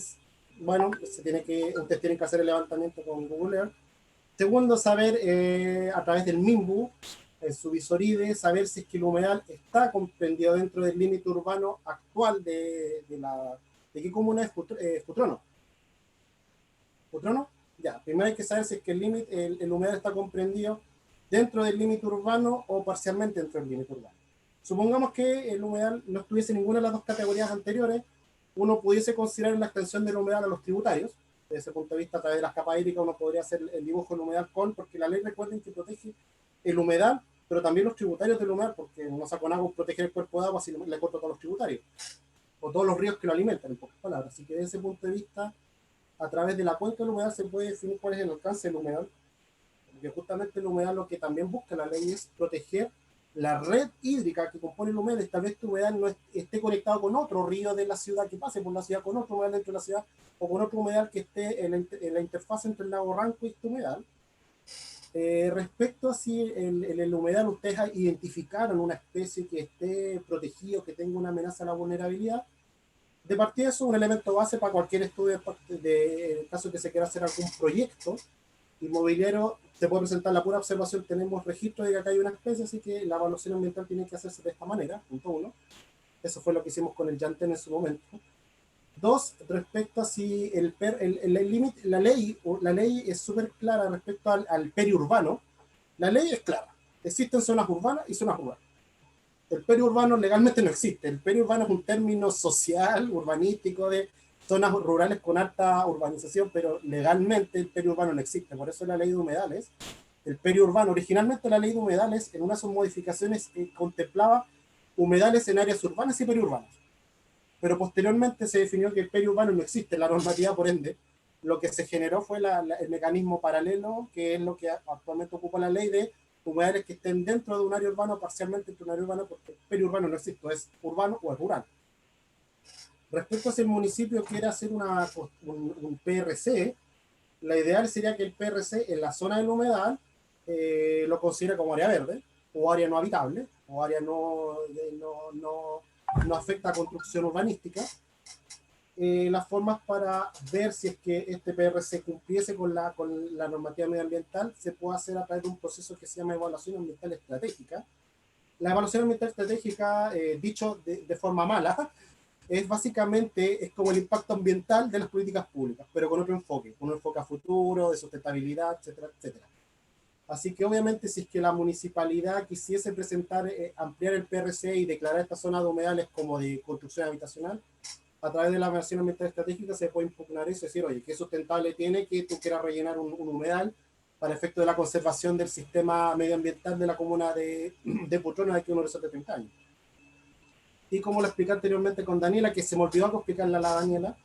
Speaker 4: Bueno, ustedes tienen que hacer el levantamiento con Google Earth. Segundo, saber a través del MIMBU, en su visoride, saber si es que el humedal está comprendido dentro del límite urbano actual ¿de qué comuna es Futrono? ¿Futrono? Ya, primero hay que saber si es que el humedal está comprendido dentro del límite urbano o parcialmente dentro del límite urbano. Supongamos que el humedal no estuviese en ninguna de las dos categorías anteriores, uno pudiese considerar la extensión del humedal a los tributarios. Desde ese punto de vista, a través de las capas hídricas, uno podría hacer el dibujo del humedal porque la ley, recuerden, que protege el humedal, pero también los tributarios del humedal, porque no Saconagua protege el cuerpo de agua si le corta todos los tributarios, o todos los ríos que lo alimentan, en pocas palabras. Así que desde ese punto de vista, a través de la cuenca del humedal se puede definir cuál es el alcance del humedal, porque justamente el humedal lo que también busca la ley es proteger la red hídrica que compone el humedal. Tal vez tu humedal no esté conectado con otro río de la ciudad que pase por la ciudad, con otro humedal dentro de la ciudad, o con otro humedal que esté en la interfaz entre el lago Ranco y este humedal. Respecto a si el humedal ustedes identificaron una especie que esté protegido, que tenga una amenaza a la vulnerabilidad, de partida eso es un elemento base para cualquier estudio, en el caso que se quiera hacer algún proyecto inmobiliario. Se puede presentar la pura observación, tenemos registro de que acá hay una especie, así que la evaluación ambiental tiene que hacerse de esta manera, punto uno. Eso fue lo que hicimos con el Yanten en su momento. Dos, respecto a si la ley es súper clara respecto al periurbano. La ley es clara, existen zonas urbanas y zonas rurales. El periurbano legalmente no existe. El periurbano es un término social, urbanístico, de zonas rurales con alta urbanización, pero legalmente el periurbano no existe. Por eso la ley de humedales, el periurbano, originalmente la ley de humedales, en una de sus modificaciones contemplaba humedales en áreas urbanas y periurbanas. Pero posteriormente se definió que el periurbano no existe en la normativa, por ende, lo que se generó fue el mecanismo paralelo, que es lo que actualmente ocupa la ley de humedales que estén dentro de un área urbana o parcialmente dentro de un área urbana, porque el periurbano no existe, es urbano o es rural. Respecto a si el municipio quiere hacer un PRC, la ideal sería que el PRC en la zona del humedal lo considere como área verde, o área no habitable, o área no afecta a construcción urbanística. Las formas para ver si es que este PRC cumpliese con la normativa medioambiental se puede hacer a través de un proceso que se llama evaluación ambiental estratégica. La evaluación ambiental estratégica, dicho de forma mala, es como el impacto ambiental de las políticas públicas, pero con otro enfoque, con un enfoque a futuro, de sustentabilidad, etcétera, etcétera. Así que obviamente si es que la municipalidad quisiese ampliar el PRC y declarar esta zona de humedales como de construcción habitacional, a través de la evaluación ambiental estratégica se puede impugnar eso y decir, oye, ¿qué sustentable tiene que tú quieras rellenar un humedal para efecto de la conservación del sistema medioambiental de la comuna de Putrono de aquí a unos 30 años? Y como lo expliqué anteriormente con Daniela, que se me olvidó explicarle a la Daniela,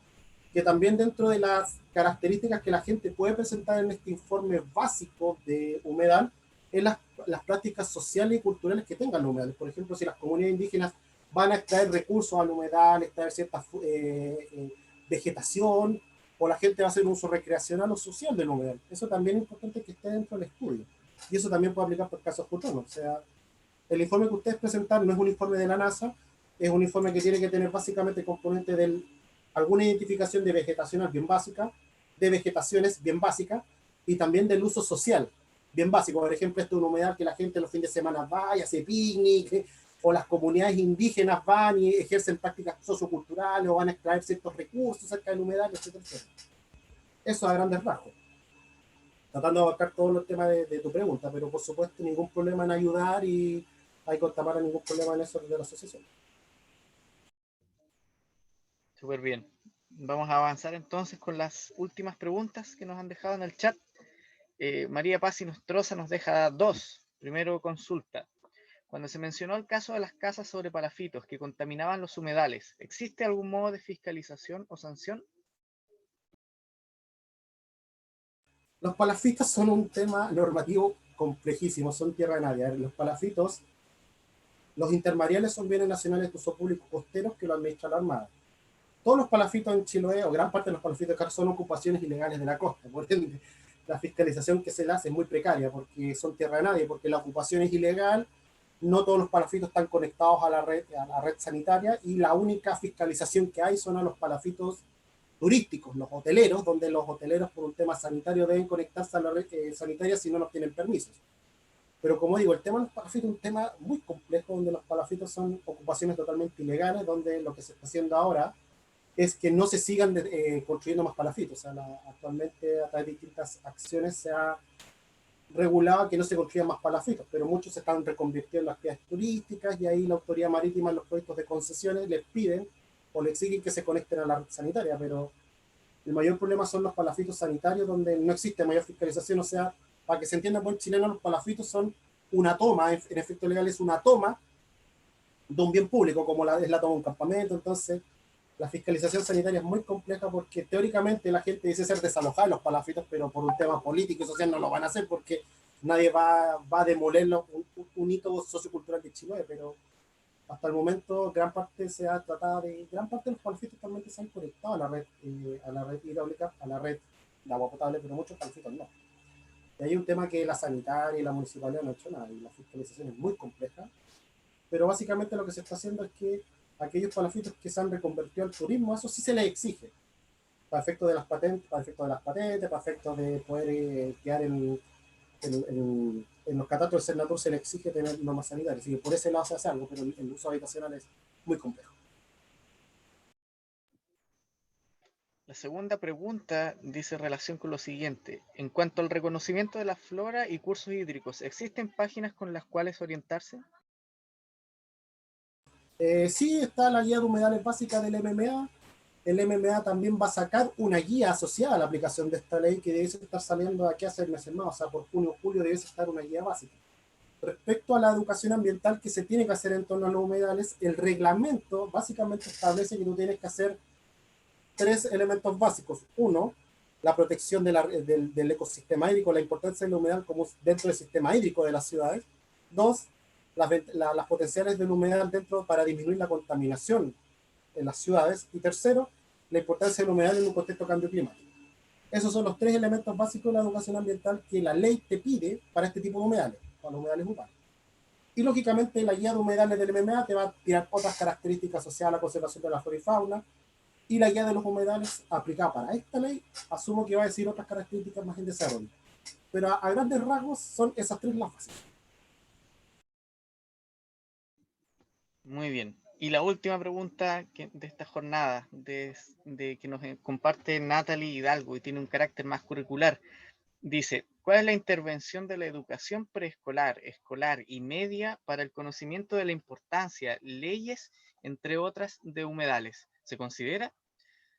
Speaker 4: que también dentro de las características que la gente puede presentar en este informe básico de humedal, es las prácticas sociales y culturales que tengan los humedales. Por ejemplo, si las comunidades indígenas van a extraer recursos al humedal, extraer cierta vegetación, o la gente va a hacer un uso recreacional o social del humedal. Eso también es importante que esté dentro del estudio. Y eso también puede aplicar por casos futuros. O sea, el informe que ustedes presentaron no es un informe de la NASA, es un informe que tiene que tener básicamente componente de alguna identificación de vegetacional bien básica, de vegetaciones bien básicas, y también del uso social bien básico. Por ejemplo, esto es un humedal que la gente los fines de semana va y hace picnic, o las comunidades indígenas van y ejercen prácticas socioculturales, o van a extraer ciertos recursos cerca del humedal, etcétera, etcétera. Eso a grandes rasgos. Tratando de abarcar todos los temas de tu pregunta, pero por supuesto ningún problema en ayudar y hay que tapar ningún problema en eso de la asociación.
Speaker 1: Súper bien. Vamos a avanzar entonces con las últimas preguntas que nos han dejado en el chat. María Paz Nostroza nos deja dos. Primero, consulta. Cuando se mencionó el caso de las casas sobre palafitos que contaminaban los humedales, ¿existe algún modo de fiscalización o sanción?
Speaker 4: Los palafitos son un tema normativo complejísimo, son tierra de nadie. Los palafitos Los intermareales son bienes nacionales de uso público costeros que lo administra la Armada. Todos los palafitos en Chiloé, o gran parte de los palafitos de Car, son ocupaciones ilegales de la costa. Por ende, la fiscalización que se le hace es muy precaria, porque son tierra de nadie, porque la ocupación es ilegal, no todos los palafitos están conectados a la red sanitaria, y la única fiscalización que hay son a los palafitos turísticos, los hoteleros, donde los hoteleros por un tema sanitario deben conectarse a la red sanitaria si no nos tienen permisos. Pero como digo, el tema de los palafitos es un tema muy complejo, donde los palafitos son ocupaciones totalmente ilegales, donde lo que se está haciendo ahora es que no se sigan construyendo más palafitos. O sea, actualmente a través de distintas acciones se ha regulado que no se construyan más palafitos, pero muchos se están reconvirtiendo en actividades turísticas, y ahí la autoridad marítima en los proyectos de concesiones les piden o les exigen que se conecten a la red sanitaria, pero el mayor problema son los palafitos sanitarios, donde no existe mayor fiscalización. O sea, para que se entienda buen chileno, los palafitos son una toma, en efecto legal es una toma de un bien público, como es la toma de un campamento. Entonces, la fiscalización sanitaria es muy compleja, porque teóricamente la gente dice ser desalojada de los palafitos, pero por un tema político y social no lo van a hacer, porque nadie va a demoler un hito sociocultural de Chile, pero hasta el momento gran parte de los palafitos actualmente se han conectado a la red hidráulica, a la red de agua potable, pero muchos palafitos no. Y hay un tema que la sanitaria y la municipalidad no han hecho nada, y la fiscalización es muy compleja, pero básicamente lo que se está haciendo es que aquellos palafitos que se han reconvertido al turismo, eso sí se les exige, para efectos de las patentes, para efectos de poder quedar en los catastros del Senatur, se le exige tener normas sanitarias. Así que por ese lado se hace algo, pero el uso habitacional es muy complejo.
Speaker 1: La segunda pregunta dice relación con lo siguiente. En cuanto al reconocimiento de la flora y cursos hídricos, ¿existen páginas con las cuales orientarse?
Speaker 4: Sí, está la guía de humedales básica del MMA. El MMA también va a sacar una guía asociada a la aplicación de esta ley, que debe estar saliendo de aquí a 6 meses más. O sea, por junio o julio debe estar una guía básica. Respecto a la educación ambiental que se tiene que hacer en torno a los humedales, el reglamento básicamente establece que tú tienes que hacer 3 elementos básicos. Uno, la protección del ecosistema hídrico, la importancia del humedal como dentro del sistema hídrico de las ciudades. 2, las potenciales del humedal para disminuir la contaminación en las ciudades. Y tercero, la importancia del humedal en un contexto de cambio climático. Esos son los 3 elementos básicos de la educación ambiental que la ley te pide para este tipo de humedales, para los humedales urbanos. Y lógicamente la guía de humedales del MMA te va a tirar otras características asociadas a la conservación de la flora y fauna, y la guía de los humedales aplicada para esta ley, asumo que va a decir otras características más en desarrollo. Pero a grandes rasgos son esas 3 las básicas.
Speaker 1: Muy bien. Y la última pregunta de esta jornada, de que nos comparte Natalie Hidalgo, y tiene un carácter más curricular. Dice, ¿cuál es la intervención de la educación preescolar, escolar y media para el conocimiento de la importancia, leyes, entre otras, de humedales? ¿Se considera?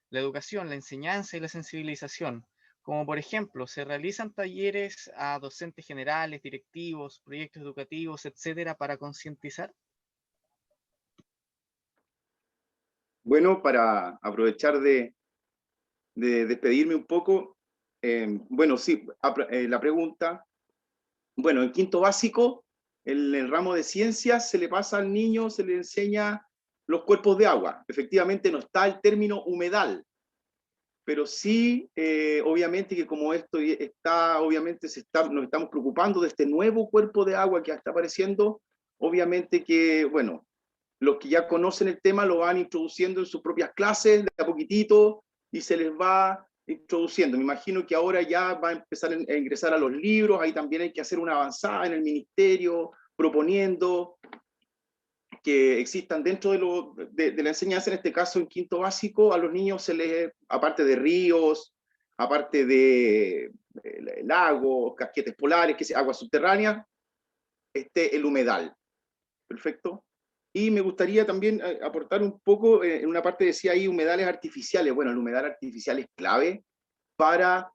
Speaker 1: La educación, la enseñanza y la sensibilización, como por ejemplo, se realizan talleres a docentes generales, directivos, proyectos educativos, etcétera, para concientizar.
Speaker 3: Bueno, para aprovechar de despedirme un poco, bueno, sí, la pregunta, bueno, en quinto básico, en el ramo de ciencias, se le pasa al niño, se le enseña los cuerpos de agua. Efectivamente no está el término humedal, pero sí, obviamente que como esto está, obviamente nos estamos preocupando de este nuevo cuerpo de agua que está apareciendo, obviamente que, bueno, los que ya conocen el tema lo van introduciendo en sus propias clases de a poquitito, y se les va introduciendo. Me imagino que ahora ya va a empezar a ingresar a los libros, ahí también hay que hacer una avanzada en el ministerio, proponiendo que existan dentro de la enseñanza, en este caso en quinto básico, a los niños se les, aparte de ríos, aparte de lagos, casquetes polares, aguas subterráneas, el humedal. Perfecto. Y me gustaría también aportar un poco, en una parte decía ahí humedales artificiales. Bueno, el humedal artificial es clave para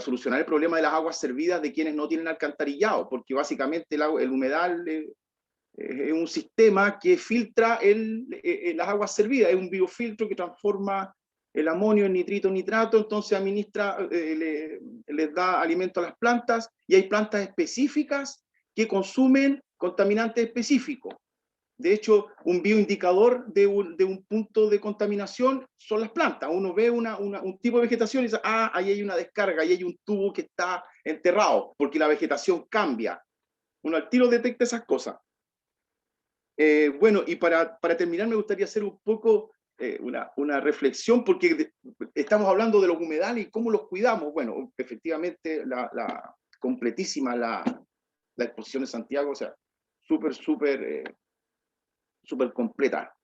Speaker 3: solucionar el problema de las aguas servidas de quienes no tienen alcantarillado, porque básicamente el humedal es un sistema que filtra las aguas servidas, es un biofiltro que transforma el amonio en nitrito, nitrato, entonces administra, les da alimento a las plantas, y hay plantas específicas que consumen contaminantes específicos. De hecho, un bioindicador de un punto de contaminación son las plantas. Uno ve un tipo de vegetación y dice, ah, ahí hay una descarga, ahí hay un tubo que está enterrado, porque la vegetación cambia. Uno al tiro detecta esas cosas. Bueno, y para terminar me gustaría hacer un poco una reflexión, porque estamos hablando de los humedales y cómo los cuidamos. Bueno, efectivamente, completísima la exposición de Santiago, o sea, súper completa.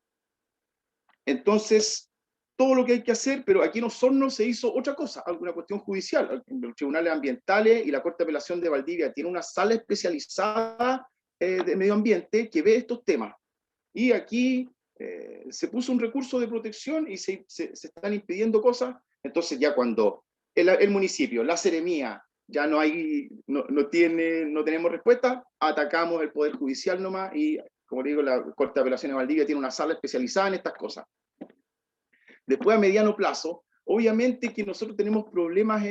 Speaker 3: Entonces, todo lo que hay que hacer, pero aquí en Osorno se hizo otra cosa, alguna cuestión judicial. Los tribunales ambientales y la Corte de Apelación de Valdivia tiene una sala especializada de medio ambiente que ve estos temas. Y aquí se puso un recurso de protección y se están impidiendo cosas. Entonces ya cuando el municipio, la seremía, ya no tenemos respuesta, atacamos el Poder Judicial nomás y, como digo, la Corte de Apelación de Valdivia tiene una sala especializada en estas cosas. Después, a mediano plazo, obviamente que nosotros tenemos problemas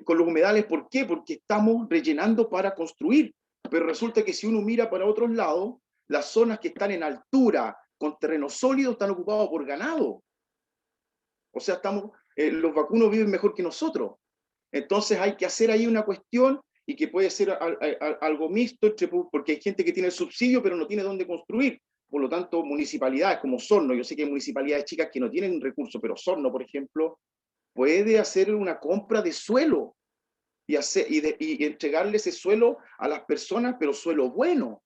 Speaker 3: con los humedales. ¿Por qué? Porque estamos rellenando para construir. Pero resulta que si uno mira para otros lados, las zonas que están en altura, con terreno sólido, están ocupados por ganado. O sea, los vacunos viven mejor que nosotros. Entonces hay que hacer ahí una cuestión, y que puede ser algo mixto, porque hay gente que tiene el subsidio, pero no tiene dónde construir. Por lo tanto, municipalidades como Osorno, yo sé que hay municipalidades chicas que no tienen recursos, pero Osorno, por ejemplo, puede hacer una compra de suelo y entregarle ese suelo a las personas, pero suelo bueno.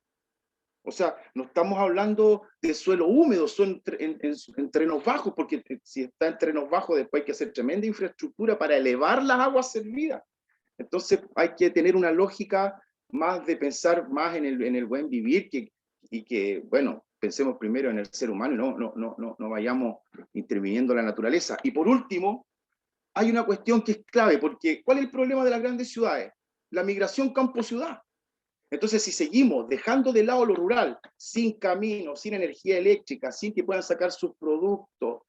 Speaker 3: O sea, no estamos hablando de suelo húmedo, son en terrenos bajos, porque si está en terrenos bajos, después hay que hacer tremenda infraestructura para elevar las aguas servidas. Entonces hay que tener una lógica más de pensar más en el buen vivir, y que, bueno, pensemos primero en el ser humano y no vayamos interviniendo en la naturaleza. Y por último, hay una cuestión que es clave, porque ¿cuál es el problema de las grandes ciudades? La migración campo-ciudad. Entonces, si seguimos dejando de lado lo rural, sin camino, sin energía eléctrica, sin que puedan sacar sus productos,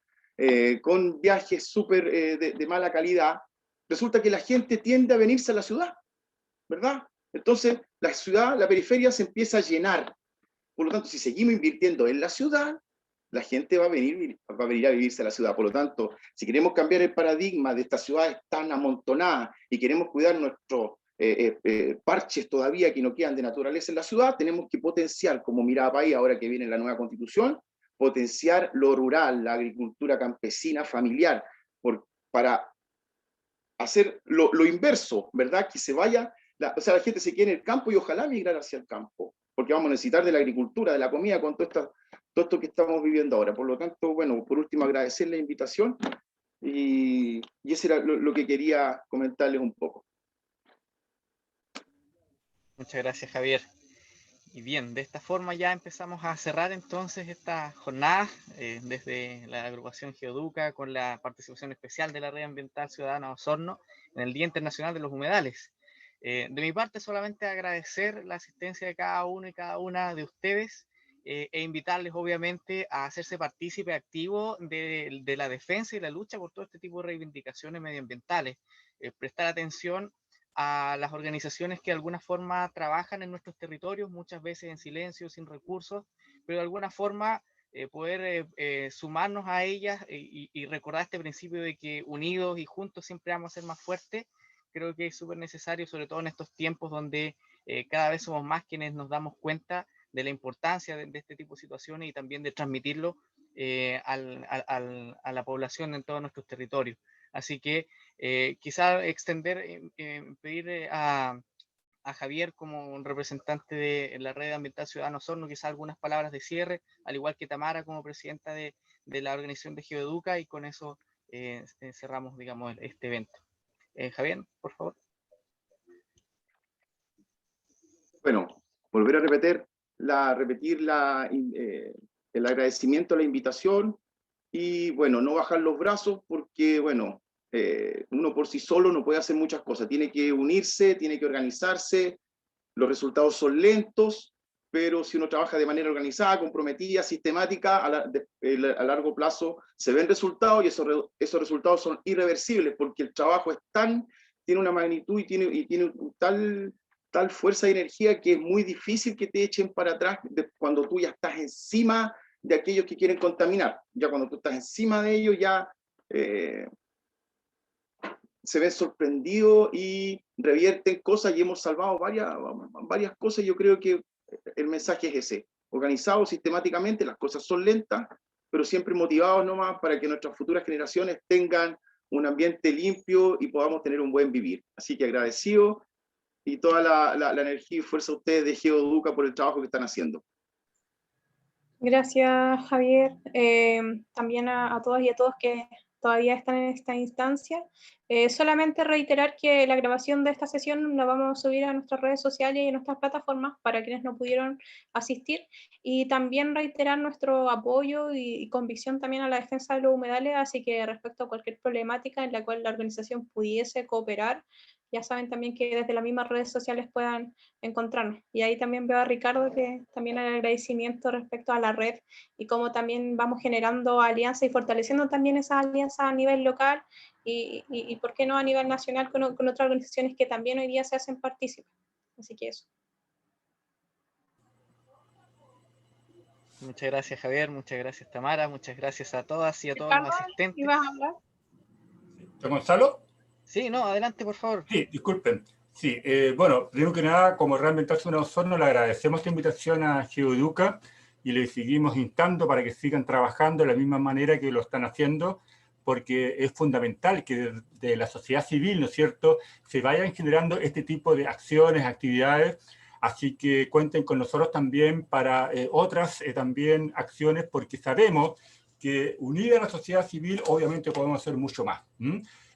Speaker 3: con viajes súper de mala calidad, resulta que la gente tiende a venirse a la ciudad, ¿verdad? Entonces, la ciudad, la periferia se empieza a llenar. Por lo tanto, si seguimos invirtiendo en la ciudad, la gente va a venir a vivirse a la ciudad. Por lo tanto, si queremos cambiar el paradigma de estas ciudades tan amontonadas y queremos cuidar nuestros parches todavía que no quedan de naturaleza en la ciudad, tenemos que potenciar, como Mirada País, ahora que viene la nueva constitución, potenciar lo rural, la agricultura campesina, familiar, para hacer lo inverso, ¿verdad? Que se vaya, o sea, la gente se quede en el campo y ojalá migrar hacia el campo, porque vamos a necesitar de la agricultura, de la comida, con todo esto que estamos viviendo ahora. Por lo tanto, bueno, por último, agradecer la invitación, y eso era lo que quería comentarles un poco.
Speaker 1: Muchas gracias, Javier. Y bien, de esta forma ya empezamos a cerrar entonces esta jornada desde la agrupación Geoduca, con la participación especial de la Red Ambiental Ciudadana Osorno en el Día Internacional de los Humedales. De mi parte, solamente agradecer la asistencia de cada uno y cada una de ustedes, e invitarles obviamente a hacerse partícipe activo de la defensa y la lucha por todo este tipo de reivindicaciones medioambientales, prestar atención a las organizaciones que de alguna forma trabajan en nuestros territorios, muchas veces en silencio, sin recursos, pero de alguna forma poder sumarnos a ellas y recordar este principio de que unidos y juntos siempre vamos a ser más fuertes. Creo que es súper necesario, sobre todo en estos tiempos donde cada vez somos más quienes nos damos cuenta de la importancia de este tipo de situaciones, y también de transmitirlo a la población en todos nuestros territorios. Así que quizá extender, pedir a Javier, como un representante de la Red Ambiental Ciudadana Osorno, quizá algunas palabras de cierre, al igual que Tamara como presidenta de la organización de Geoeduca, y con eso cerramos, digamos, este evento. Javier, por favor.
Speaker 3: Bueno, volver a repetir el agradecimiento a la invitación, y bueno, no bajar los brazos, porque bueno, uno por sí solo no puede hacer muchas cosas, tiene que unirse, tiene que organizarse. Los resultados son lentos, pero si uno trabaja de manera organizada, comprometida, sistemática, a largo plazo se ven resultados, y esos resultados son irreversibles, porque el trabajo tiene una magnitud y tiene tal fuerza y energía que es muy difícil que te echen para atrás cuando tú ya estás encima de aquellos que quieren contaminar. Ya cuando tú estás encima de ellos, ya se ven sorprendidos y revierten cosas, y hemos salvado varias cosas. Yo creo que el mensaje es ese: organizados sistemáticamente, las cosas son lentas, pero siempre motivados nomás para que nuestras futuras generaciones tengan un ambiente limpio y podamos tener un buen vivir. Así que agradecido, y toda la energía y fuerza a ustedes de GeoEduca por el trabajo que están haciendo.
Speaker 2: Gracias, Javier. También a todas y a todos que todavía están en esta instancia. Solamente reiterar que la grabación de esta sesión la vamos a subir a nuestras redes sociales y a nuestras plataformas para quienes no pudieron asistir, y también reiterar nuestro apoyo y convicción también a la defensa de los humedales, así que respecto a cualquier problemática en la cual la organización pudiese cooperar, ya saben también que desde las mismas redes sociales puedan encontrarnos. Y ahí también veo a Ricardo, que también el agradecimiento respecto a la red y cómo también vamos generando alianzas y fortaleciendo también esas alianzas a nivel local y por qué no a nivel nacional con otras organizaciones que también hoy día se hacen partícipes. Así que eso.
Speaker 1: Muchas gracias, Javier, muchas gracias, Tamara, muchas gracias a todas y a todos los
Speaker 2: Ricardo,
Speaker 1: asistentes.
Speaker 2: ¿ibas a hablar?
Speaker 7: Gonzalo?
Speaker 1: Sí, no, adelante, por favor.
Speaker 7: Sí, disculpen. Sí, bueno, primero que nada, como Reinventar Zona de Osorno, le agradecemos esta invitación a GeoEduca y le seguimos instando para que sigan trabajando de la misma manera que lo están haciendo, porque es fundamental que de la sociedad civil, ¿no es cierto?, se vayan generando este tipo de acciones, actividades. Así que cuenten con nosotros también para otras también acciones, porque sabemos que unida a la sociedad civil obviamente podemos hacer mucho más.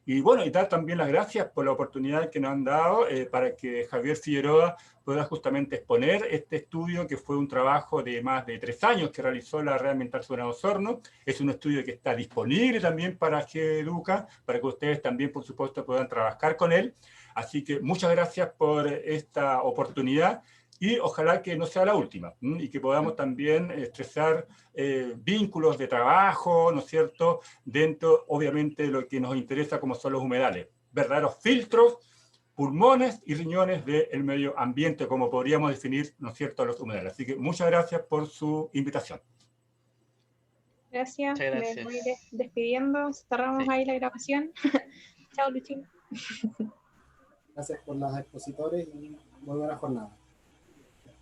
Speaker 7: Y bueno, y dar también las gracias por la oportunidad que nos han dado para que Javier Figueroa pueda justamente exponer este estudio, que fue un trabajo de más de 3 años que realizó la Reinventar Zona de Osorno. Es un estudio que está disponible también para GeoEduca, para que ustedes también, por supuesto, puedan trabajar con él. Así que muchas gracias por esta oportunidad y ojalá que no sea la última y que podamos también expresar vínculos de trabajo, ¿no es cierto?, dentro, obviamente, de lo que nos interesa, como son los humedales. Verdaderos filtros, pulmones y riñones del medio ambiente, como podríamos definir, ¿no es cierto?, los humedales. Así que muchas gracias por su invitación.
Speaker 2: Gracias.
Speaker 1: Muchas gracias.
Speaker 2: Me voy despidiendo. Cerramos
Speaker 1: Sí.
Speaker 2: ahí la grabación. Chao, Luchín.
Speaker 4: Gracias por los expositores y muy buena jornada.